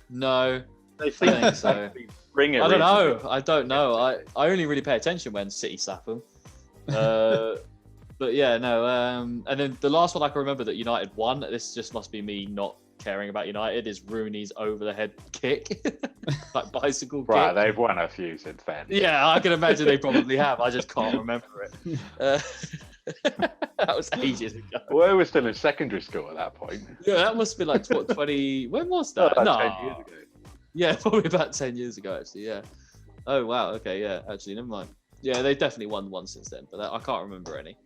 No. They seem think so. Bring it. I don't know. I only really pay attention when City slap them. But yeah, no. And then the last one I can remember that United won. This just must be me not caring about United. Is Rooney's over the head kick, like bicycle kick. Right, they've won a few since then. Yeah, I can imagine they probably have. I just can't remember it. That was ages ago. Well, we were still in secondary school at that point. Yeah, that must have been like 20. When was that? About 10 years ago. Yeah, probably about 10 years ago, actually. Yeah. Oh wow. Okay. Yeah. Actually, never mind. Yeah, they definitely won one since then, but I can't remember any.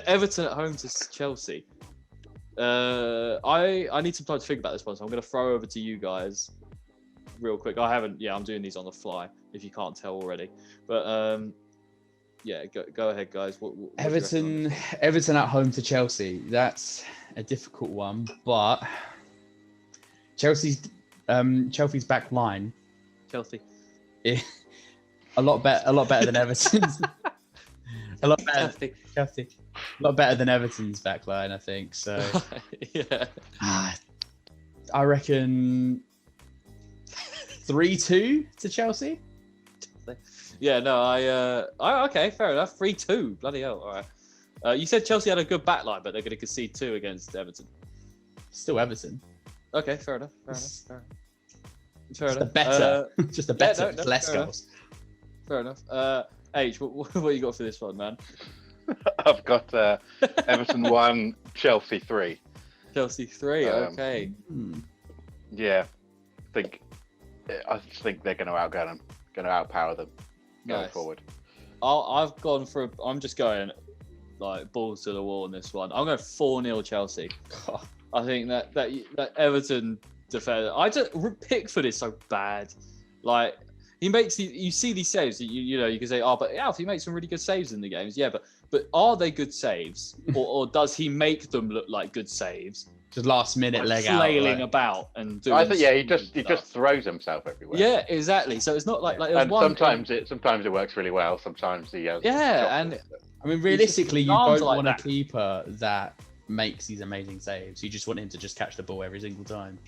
Everton at home to Chelsea. I need some time to think about this one, so I'm going to throw over to you guys real quick. I'm doing these on the fly, if you can't tell already. But yeah, go ahead, guys. Everton at home to Chelsea. That's a difficult one, but Chelsea's back line. Chelsea. A lot better than Everton's. A lot better. Chelsea. A lot better than Everton's back line, I think. So yeah. I reckon 3-2 to Chelsea. Yeah, no, okay, fair enough. 3-2, bloody hell. All right. You said Chelsea had a good back line, but they're going to concede 2 against Everton. Still Everton. Okay, fair enough. Just a better, less goals. Fair enough. H, what you got for this one, man? I've got Everton 1, Chelsea 3. Chelsea 3, okay. Yeah, I just think they're going to outgun them, going to outpower them going forward. I'm just going like balls to the wall on this one. I'm going 4-0 Chelsea. I think that Everton defender. Pickford is so bad. Like he makes you see these saves. You can say, but Alf, he makes some really good saves in the games. Yeah, but are they good saves, or does he make them look like good saves? Just last minute leg out, flailing about and doing. I think he just throws himself everywhere. Yeah, exactly. So it's not like and sometimes it works really well. Sometimes he has. Yeah, and I mean realistically, you don't want a keeper that makes these amazing saves. You just want him to just catch the ball every single time.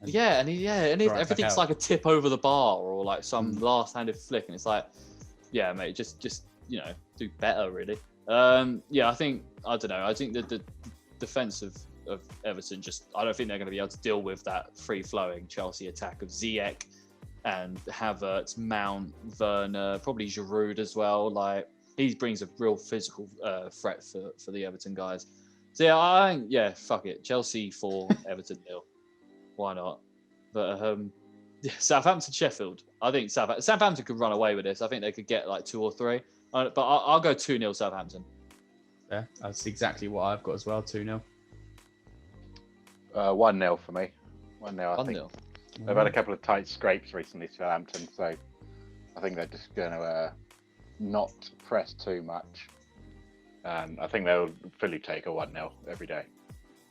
Everything's like a tip over the bar or like some last-handed flick, and it's like, yeah, mate, just do better, really. I think the defense of Everton I don't think they're going to be able to deal with that free-flowing Chelsea attack of Ziyech and Havertz, Mount, Werner, probably Giroud as well. Like he brings a real physical threat for the Everton guys. So fuck it, Chelsea 4, Everton 0. Why not? But Southampton, Sheffield. I think Southampton could run away with this. I think they could get like 2 or 3. But I'll go 2-0 Southampton. Yeah, that's exactly what I've got as well. 2-0. 1-0 for me. 1-0. I think 1-0. They've had a couple of tight scrapes recently, Southampton. So I think they're just going to not press too much. And I think they'll fully take a 1-0 every day.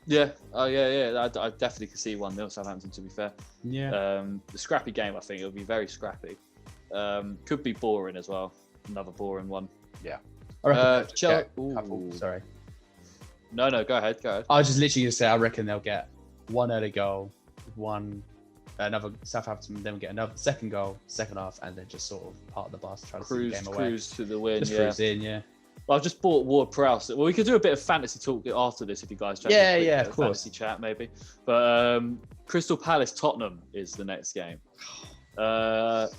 Yeah. Oh, yeah. I definitely could see 1-0 Southampton, to be fair. Yeah. The scrappy game, I think it'll be very scrappy. Could be boring as well. Another boring one. Yeah. I reckon sorry. No, go ahead. I was just literally going to say, I reckon they'll get one early goal, another Southampton, then we'll get another second goal, second half, and then just sort of part of the bus, try to see the game away. Cruise to the win, cruise in, yeah. Well, I've just bought Ward-Prowse. Well, we could do a bit of fantasy talk after this if you guys try of course. Fantasy chat, maybe. But Crystal Palace Tottenham is the next game. 2-1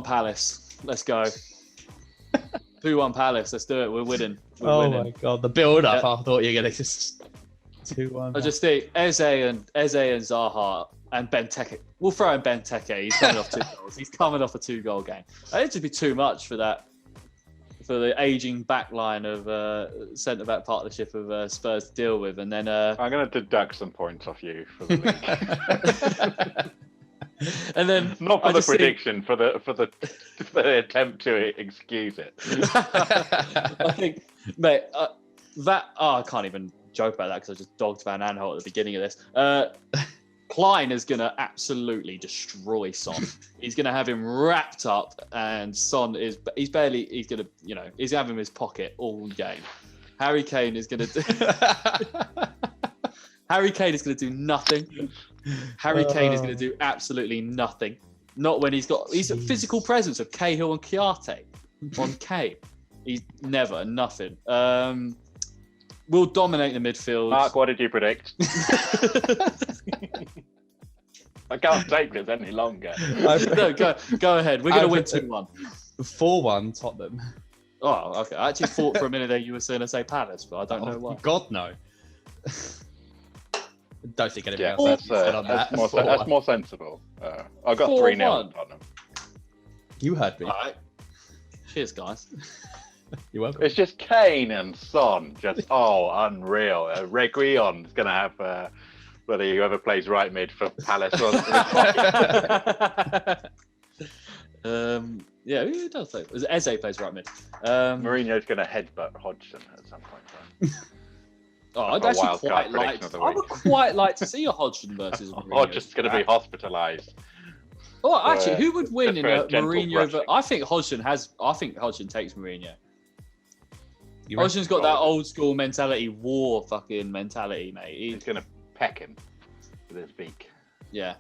Palace. Let's go. 2-1 Palace. Let's do it. We're winning. We're winning. My god, the build-up! I thought you were gonna just 2-1. I just think Eze and Zaha and Benteke. We'll throw in Benteke. He's coming off 2 goals. He's coming off a 2-goal game. It'd just be too much for the aging back line of centre-back partnership of Spurs to deal with. And then I'm going to deduct some points off you for the league. And then not for the prediction, for the attempt to excuse it. I think, mate, I can't even joke about that because I just dogged Van Aanholt at the beginning of this. Klein is going to absolutely destroy Son. He's going to have him wrapped up, and Son he's going to, he's having him in his pocket all game. Harry Kane is going to do nothing. Harry Kane is going to do absolutely nothing. Not when he's a physical presence of Cahill and Chiarte on K. He's never, nothing. We'll dominate the midfield. Mark, what did you predict? I can't take this any longer. No, go ahead. We're going to win 2-1. 4-1 Tottenham. Oh, okay. I actually thought for a minute there you were going to say Palace, but I don't know why. God, no. Don't think anybody else said on that. That's more sensible. I got 3-0 on Tottenham. You heard me. All right. Cheers, guys. You're welcome. It's just Kane and Son. Just, unreal. Reguilon's going to have... whether whoever plays right mid for Palace or yeah, who does play? Eze plays right mid. Mourinho's going to headbutt Hodgson at some point. I'd actually quite like to see a Hodgson versus Mourinho. Hodgson's going to be hospitalised. Oh, actually, who would win in a Mourinho? I think Hodgson takes Mourinho. Hodgson's got that old school mentality, war fucking mentality, mate. He's going to peck him with his beak. Yeah.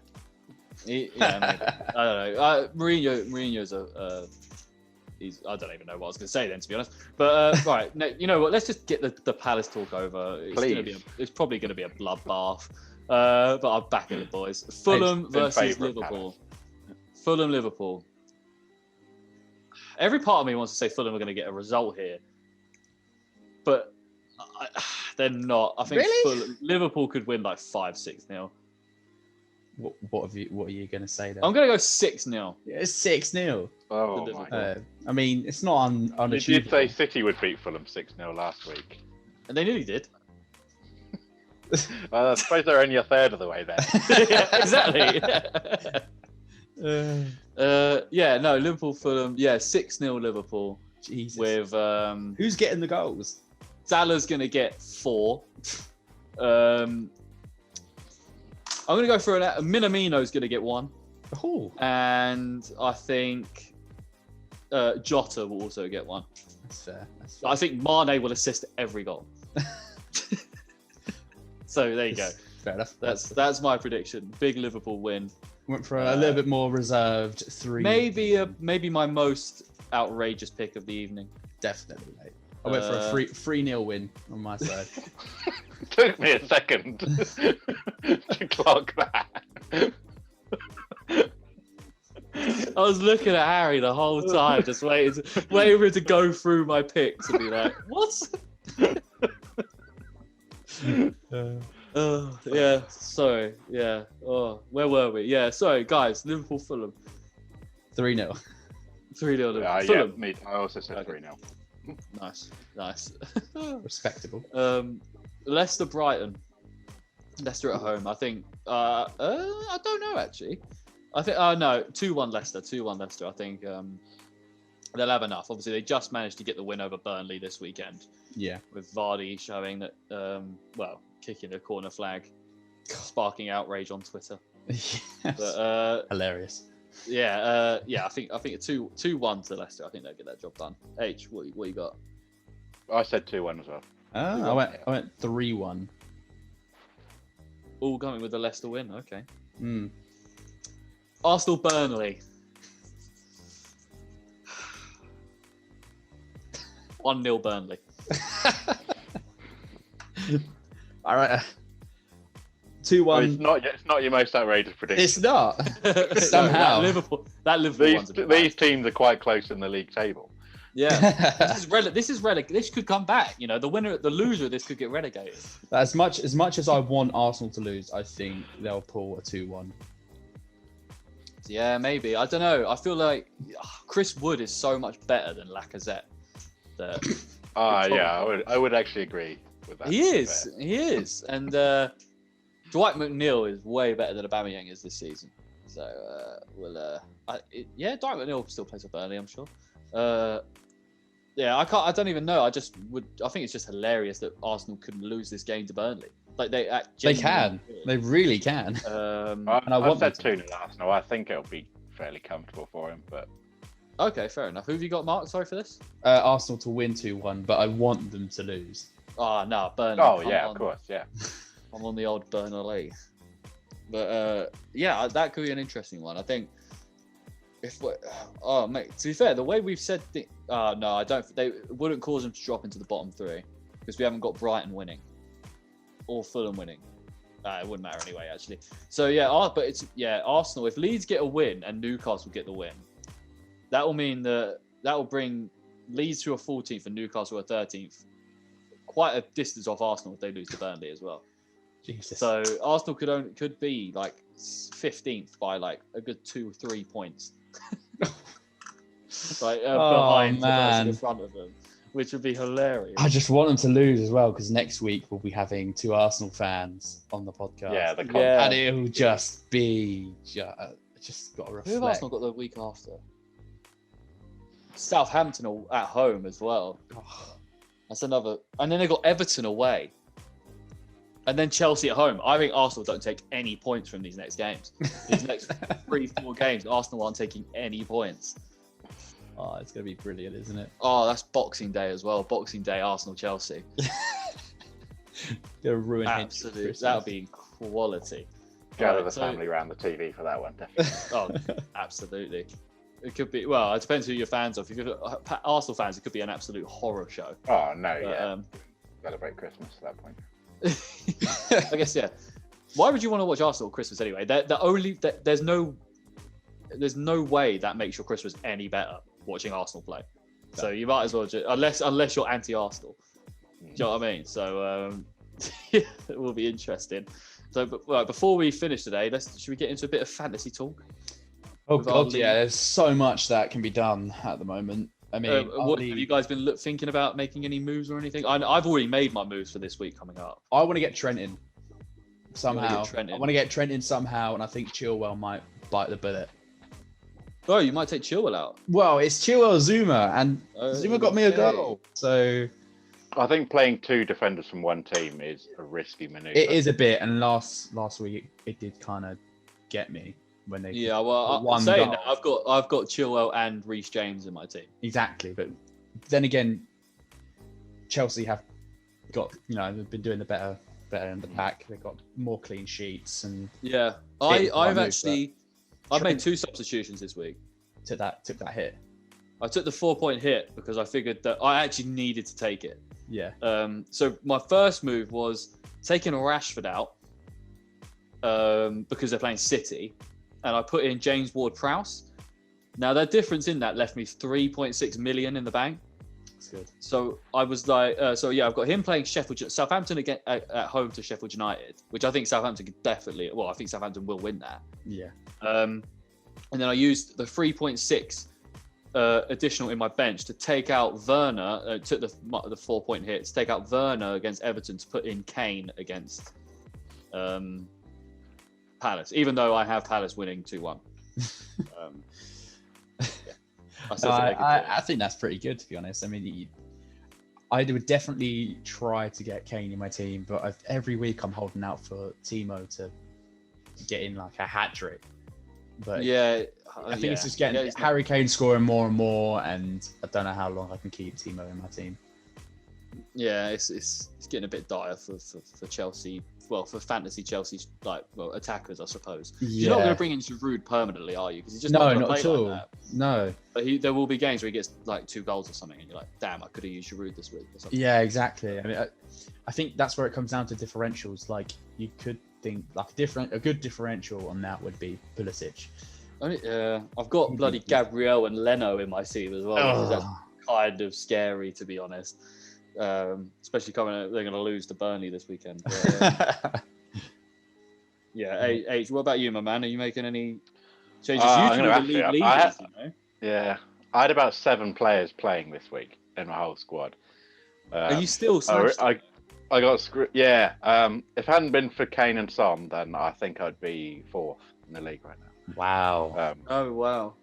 Maybe. I don't know. Mourinho's I don't even know what I was going to say then, to be honest. But right, you know what? Let's just get the Palace talk over. It's probably going to be a bloodbath. But I'm backing the boys. Fulham versus Liverpool. Fulham, Liverpool. Every part of me wants to say Fulham are going to get a result here, but they're not. I think Liverpool could win like 5-6-0. What are you going to say there? I'm going to go 6-0. Yeah, it's 6-0. Oh my God. I mean, it's not unachievable. Did you say City would beat Fulham 6-0 last week? And they nearly did. I suppose they're only a third of the way there. Yeah, exactly. Liverpool, Fulham. Yeah, 6-0 Liverpool. Jesus. With who's getting the goals? Salah's going to get 4. I'm going to go for Minamino's going to get 1. Oh. And I think Jota will also get 1. That's fair. I think Mane will assist every goal. So there you go. Fair enough. That's my prediction. Big Liverpool win. Went for a little bit more reserved 3. Maybe my most outrageous pick of the evening. Definitely, mate. I went for a 3-0 win on my side. Took me a second to clock that. I was looking at Harry the whole time, just waiting for him to go through my picks and be like, "What?" Yeah. Sorry. Yeah. Oh, where were we? Yeah. Sorry, guys. Liverpool, Fulham. 3-0. 3-0. Yeah. Me. I also said 3-0. Nice. Respectable. Leicester, Brighton. Leicester at home. I think. I don't know actually. I think. No. 2-1 Leicester. 2-1 Leicester. I think. They'll have enough. Obviously, they just managed to get the win over Burnley this weekend. Yeah. With Vardy showing that, kicking a corner flag, sparking outrage on Twitter. Yes. But, hilarious. Yeah. I think a 2-1 to Leicester. I think they'll get that job done. H, what you got? I said 2-1 as well. I went 3-1. All going with the Leicester win. Okay. Mm. Arsenal, Burnley. 1-0 Burnley. All right. 2-1. Well, it's not your most outrageous prediction. It's not. Somehow. That Liverpool these teams are quite close in the league table. Yeah. This could come back. You know, the loser of this could get relegated. As much as I want Arsenal to lose, I think they'll pull a 2-1. Yeah, maybe. I don't know. I feel like Chris Wood is so much better than Lacazette. I would actually agree with that. He is. And Dwight McNeil is way better than Aubameyang is this season. So Dwight McNeil still plays for Burnley, I'm sure. I don't even know. I think it's just hilarious that Arsenal couldn't lose this game to Burnley. Like they can. They really can. I said 2-0 Arsenal. I think it'll be fairly comfortable for him, but. Okay, fair enough. Who have you got, Mark? Sorry for this. Arsenal to win 2-1, but I want them to lose. Oh no, Burnley. Oh yeah, of course, yeah. I'm on the old Burnley. But that could be an interesting one. I think Mate, to be fair, the way we've said no, I don't. They wouldn't cause them to drop into the bottom 3 because we haven't got Brighton winning or Fulham winning. It wouldn't matter anyway, actually. So but it's Arsenal. If Leeds get a win and Newcastle get the win, that will mean that will bring Leeds to a 14th and Newcastle a 13th. Quite a distance off Arsenal if they lose to Burnley as well. Jesus. So Arsenal could be like 15th by like a good 2-3 points. Like behind the person in front of them, which would be hilarious. I just want them to lose as well because next week we'll be having 2 Arsenal fans on the podcast. And it'll just be just got to reflect. Who have Arsenal got the week after? Southampton at home as well. That's another. And then they got Everton away. And then Chelsea at home. I think Arsenal don't take any points from these next games. These next 3-4 games, Arsenal aren't taking any points. Oh, it's going to be brilliant, isn't it? Oh, that's Boxing Day as well. Boxing Day, Arsenal, Chelsea. They'll ruin absolutely. That would be quality. Gather the family around the TV for that one, definitely. Absolutely. It could be. Well, it depends who you're fans of. If you're Arsenal fans, it could be an absolute horror show. Oh no, celebrate Christmas at that point. I guess Why would you want to watch Arsenal at Christmas anyway? There's no way that makes your Christmas any better watching Arsenal play. So you might as well unless you're anti-Arsenal. Do you know what I mean? So it will be interesting. So, before we finish today, should we get into a bit of fantasy talk? Oh God, there's so much that can be done at the moment. I mean, have you guys been thinking about making any moves or anything? I've already made my moves for this week coming up. I want to get Trent in somehow. I want to get Trent in somehow, and I think Chilwell might bite the bullet. Oh, you might take Chilwell out. Well, it's Chilwell Zuma, and Zuma got me a goal. So I think playing 2 defenders from one team is a risky manoeuvre. It is a bit, and last week it did kind of get me. When they I'm saying that I've got Chilwell and Reece James in my team. Exactly, but then again, Chelsea have got they've been doing the better in the pack. They've got more clean sheets and I've made 2 substitutions this week. Took that hit. I took the 4-point hit because I figured that I actually needed to take it. Yeah. So my first move was taking Rashford out because they're playing City. And I put in James Ward-Prowse. Now, the difference in that left me 3.6 million in the bank. That's good. So I was like, I've got him playing Southampton again at home to Sheffield United, which I think Southampton could definitely. Well, I think Southampton will win that. Yeah. And then I used the 3.6 additional in my bench to take out Werner. Took the 4-point hit to take out Werner against Everton to put in Kane against. Palace, even though I have Palace winning 2-1. I think that's pretty good, to be honest. I mean, I would definitely try to get Kane in my team, but every week I'm holding out for Timo to get in like a hat trick. But I think it's just getting Harry Kane scoring more and more, and I don't know how long I can keep Timo in my team. Yeah, it's getting a bit dire for Chelsea. Well, for fantasy Chelsea's attackers, I suppose. Yeah. You're not going to bring in Giroud permanently, are you? Because he's just not at all. Like that. No. But there will be games where he gets like 2 goals or something, and you're like, damn, I could have used Giroud this week or something. Yeah, exactly. I mean, I think that's where it comes down to differentials. Like you could think like a good differential on that would be Pulisic. I've got bloody Gabriel and Leno in my team as well. That's kind of scary, to be honest. Especially they're going to lose to Burnley this weekend. But, H, what about you, my man? Are you making any changes? Yeah, I had about 7 players playing this week in my whole squad. Are you still smashed? I got screwed. Yeah. If it hadn't been for Kane and Son, then I think I'd be 4th in the league right now. Wow. Oh wow.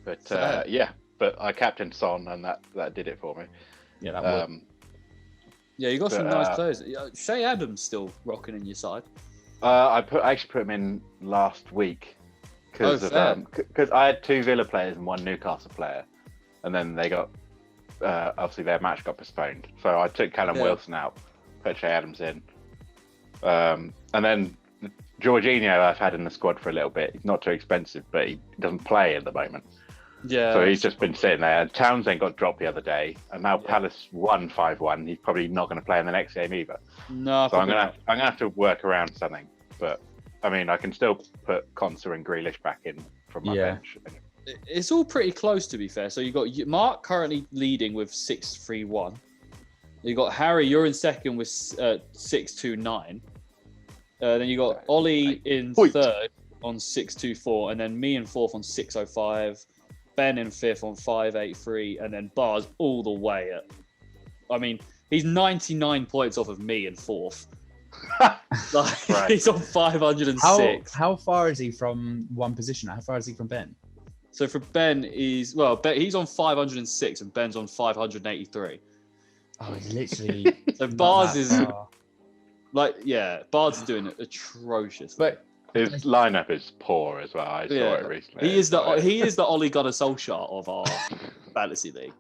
But but I captained Son, and that did it for me. Yeah, that would. Yeah, you got some nice players. Shea Adams still rocking in your side. I actually put him in last week because I had 2 Villa players and 1 Newcastle player, and then they got obviously their match got postponed. So I took Callum Wilson out, put Shea Adams in, and then Jorginho I've had in the squad for a little bit. He's not too expensive, but he doesn't play at the moment. Yeah. So he's just been sitting there. And Townsend got dropped the other day, and now Palace won 5-1. He's probably not going to play in the next game either. No. So I'm gonna have to work around something. But I mean, I can still put Konsa and Grealish back in from my bench. It's all pretty close, to be fair. So you've got Mark currently leading with 6-3-1. You've got Harry, you're in second with 6-2-9. Then you got Ollie in third on 6-2-4, and then me in fourth on 6-0-5. Ben in fifth on 5-8-3, and then Bars all the way at. I mean, he's 99 points off of me in fourth. He's on 506. How far is he from one position? How far is he from Ben? So for Ben, he's on 506 and Ben's on 583. Oh, he's literally. So Bars is Bars is doing it atrocious. But his lineup is poor as well. I saw it recently. He is the Ole Gunnar Solskjaer of our fantasy league.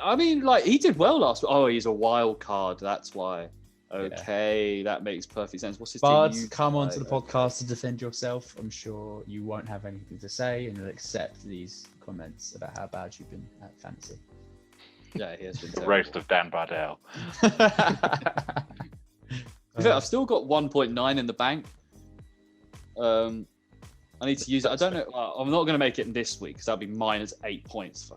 I mean, like, he did well last week. Oh, he's a wild card. That's why. Okay, that makes perfect sense. What's his Bards, team? come onto the podcast to defend yourself. I'm sure you won't have anything to say, and you'll accept these comments about how bad you've been at fantasy. Yeah, he has been. The roast of Dan Bardell. I've still got 1.9 in the bank. I need to use it. I don't know. I'm not going to make it this week because that'll be minus 8 points.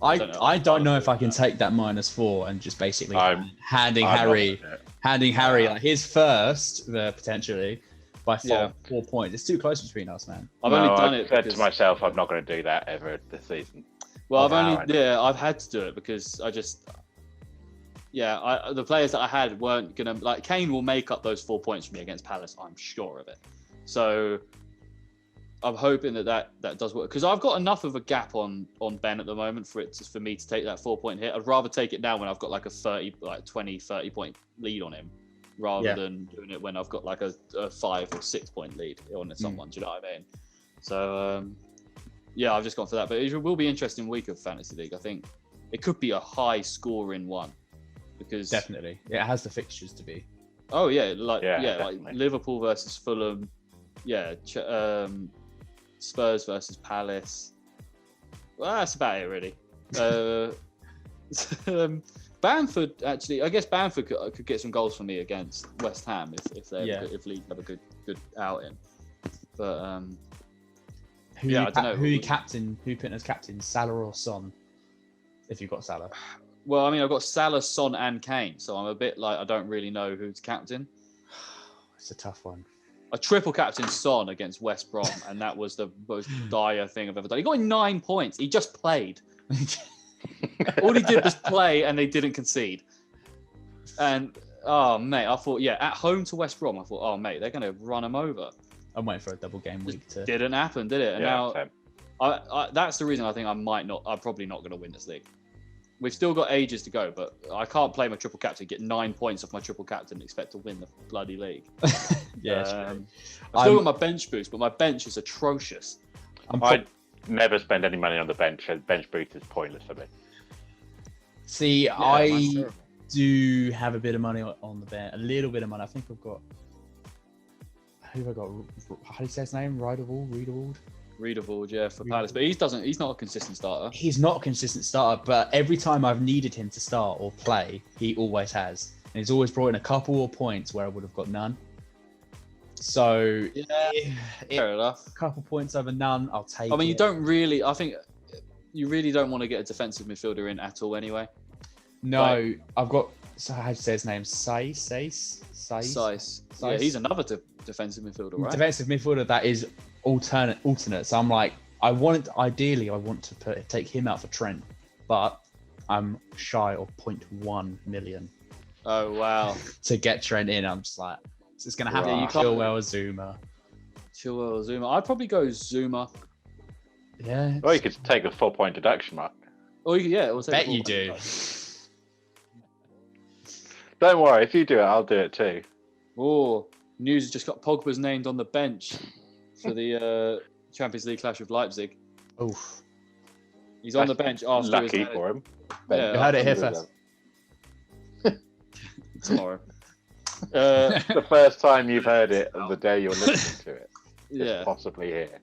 I don't know if I can take that -4 and just basically handing Harry like his first potentially by 4 points. It's too close between us, man. I've said to myself, I'm not going to do that ever this season. Well, I've had to do it because I just. Yeah, the players that I had weren't going to... Like, Kane will make up those 4 points for me against Palace. I'm sure of it. So, I'm hoping that does work. Because I've got enough of a gap on Ben at the moment for me to take that 4-point hit. I'd rather take it now when I've got like a 30 point lead on him rather than doing it when I've got like a 5 or 6 point lead on someone. Do you know what I mean? So, I've just gone for that. But it will be an interesting week of Fantasy League. I think it could be a high scoring one. Because definitely, it has the fixtures to be. Oh yeah, like Liverpool versus Fulham, Spurs versus Palace. Well, that's about it really. Bamford actually, I guess Bamford could get some goals for me against West Ham if Leeds have a good outing. But I don't know. Who put as captain, Salah or Son? If you've got Salah. Well, I mean, I've got Salah, Son, and Kane, so I'm a bit like I don't really know who's captain. It's a tough one. I triple captain Son against West Brom, and that was the most dire thing I've ever done. He got 9 points. He just played. All he did was play, and they didn't concede. And mate, I thought, at home to West Brom, I thought, mate, they're going to run him over. I'm waiting for a double game week to. Didn't happen, did it? And now, that's the reason I think I'm probably not going to win this league. We've still got ages to go, but I can't play my triple captain, get 9 points off my triple captain, and expect to win the bloody league. I've still got my bench boost, but my bench is atrocious. I never spend any money on the bench, and bench boost is pointless for me. See, I do have a bit of money on the bench, a little bit of money. I think I've got. Who have I got? How do you say his name? Riedewald, for Palace, but he's not a consistent starter. He's not a consistent starter, but every time I've needed him to start or play, he always has, and he's always brought in a couple of points where I would have got none. So fair enough. A couple points over none, I'll take. I mean, I think you really don't want to get a defensive midfielder in at all, anyway. No, I've got. So how do you say his name? Saiss. Yeah, he's another defensive midfielder, right? Defensive midfielder that is alternate. So I'm like, ideally I want to take him out for Trent, but I'm shy of 0.1 million. Oh wow! To get Trent in, I'm just like, it's gonna have to be Chilwell, Zuma. I'd probably go Zuma. Yeah. Or you could take a 4-point deduction, Mark. Bet you do. Don't worry, if you do it, I'll do it too. Oh, news has just got Pogba's named on the bench for the Champions League clash with Leipzig. Oof. He's on the bench after lucky for him. You heard it here first. Tomorrow. The first time you've heard it and the day you're listening to it. Yeah, possibly here.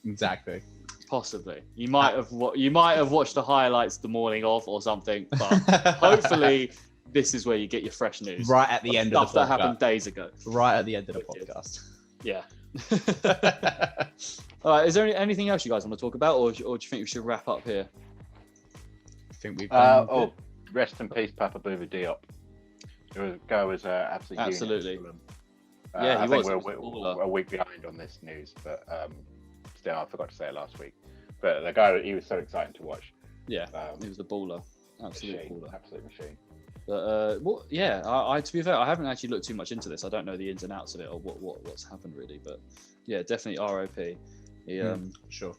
Exactly. Possibly. You might have watched the highlights the morning of or something, but hopefully this is where you get your fresh news. Right at the end of the podcast. Stuff that happened days ago. Right at the end of the podcast. Yeah. All right. Is there anything else you guys want to talk about, or do you think we should wrap up here? I think we've done rest in peace, Papa Bouba Diop. Guy was absolutely. Yeah, I think we're a week behind on this news, but still, I forgot to say it last week. But the guy, he was so exciting to watch. Yeah, he was a baller, absolute machine. But I to be fair, I haven't actually looked too much into this. I don't know the ins and outs of it or what's happened really. But yeah, definitely ROP. Sure.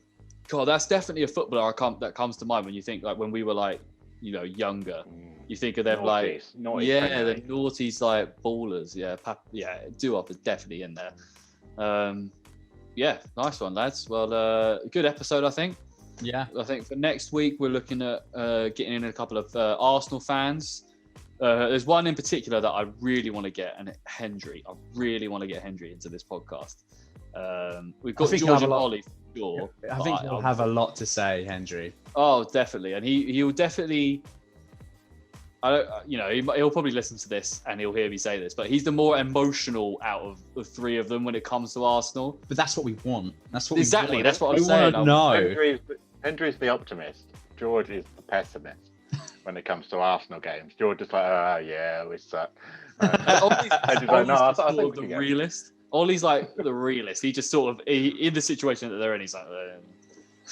God, that's definitely a footballer that comes to mind when you think like when we were like younger. You think of them the naughties like ballers. Yeah, Duop is definitely in there. Yeah, nice one, lads. Well, good episode, I think. Yeah. I think for next week we're looking at getting in a couple of Arsenal fans. There's one in particular that I really want to get, and Hendry. I really want to get Hendry into this podcast. We've got George and Ollie for sure. I think he'll have a lot to say, Hendry. Oh, definitely, and he'll definitely. He'll probably listen to this and he'll hear me say this, but he's the more emotional out of the three of them when it comes to Arsenal. But that's what we want. That's what exactly. We want. That's what I'm saying. No, Hendry's the optimist. George is the pessimist when it comes to Arsenal games. George is like, we suck. Ollie's like, the realist. Ollie's like the realist. He just sort of in the situation that they're in. He's like,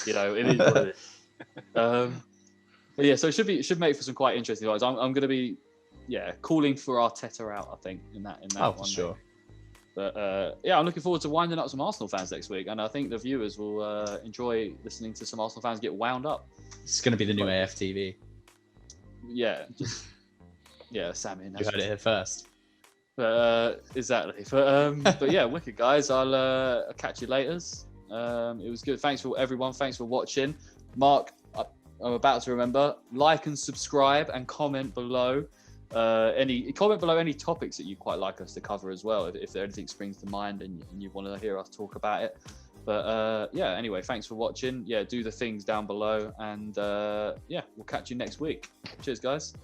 it is what it is. But yeah, so it should make for some quite interesting fights. I'm going to be, calling for Arteta out. I think in that one. For sure. But I'm looking forward to winding up some Arsenal fans next week, and I think the viewers will enjoy listening to some Arsenal fans get wound up. It's going to be the new AFTV. Yeah, Sammy. You heard it here first. Exactly. But yeah, wicked guys. I'll catch you later. It was good. Thanks for everyone. Thanks for watching. Mark, I'm about to remember, like and subscribe and comment below. Any topics that you quite like us to cover as well, if there anything springs to mind and you want to hear us talk about it. But anyway, thanks for watching. Do the things down below, and we'll catch you next week. Cheers, guys.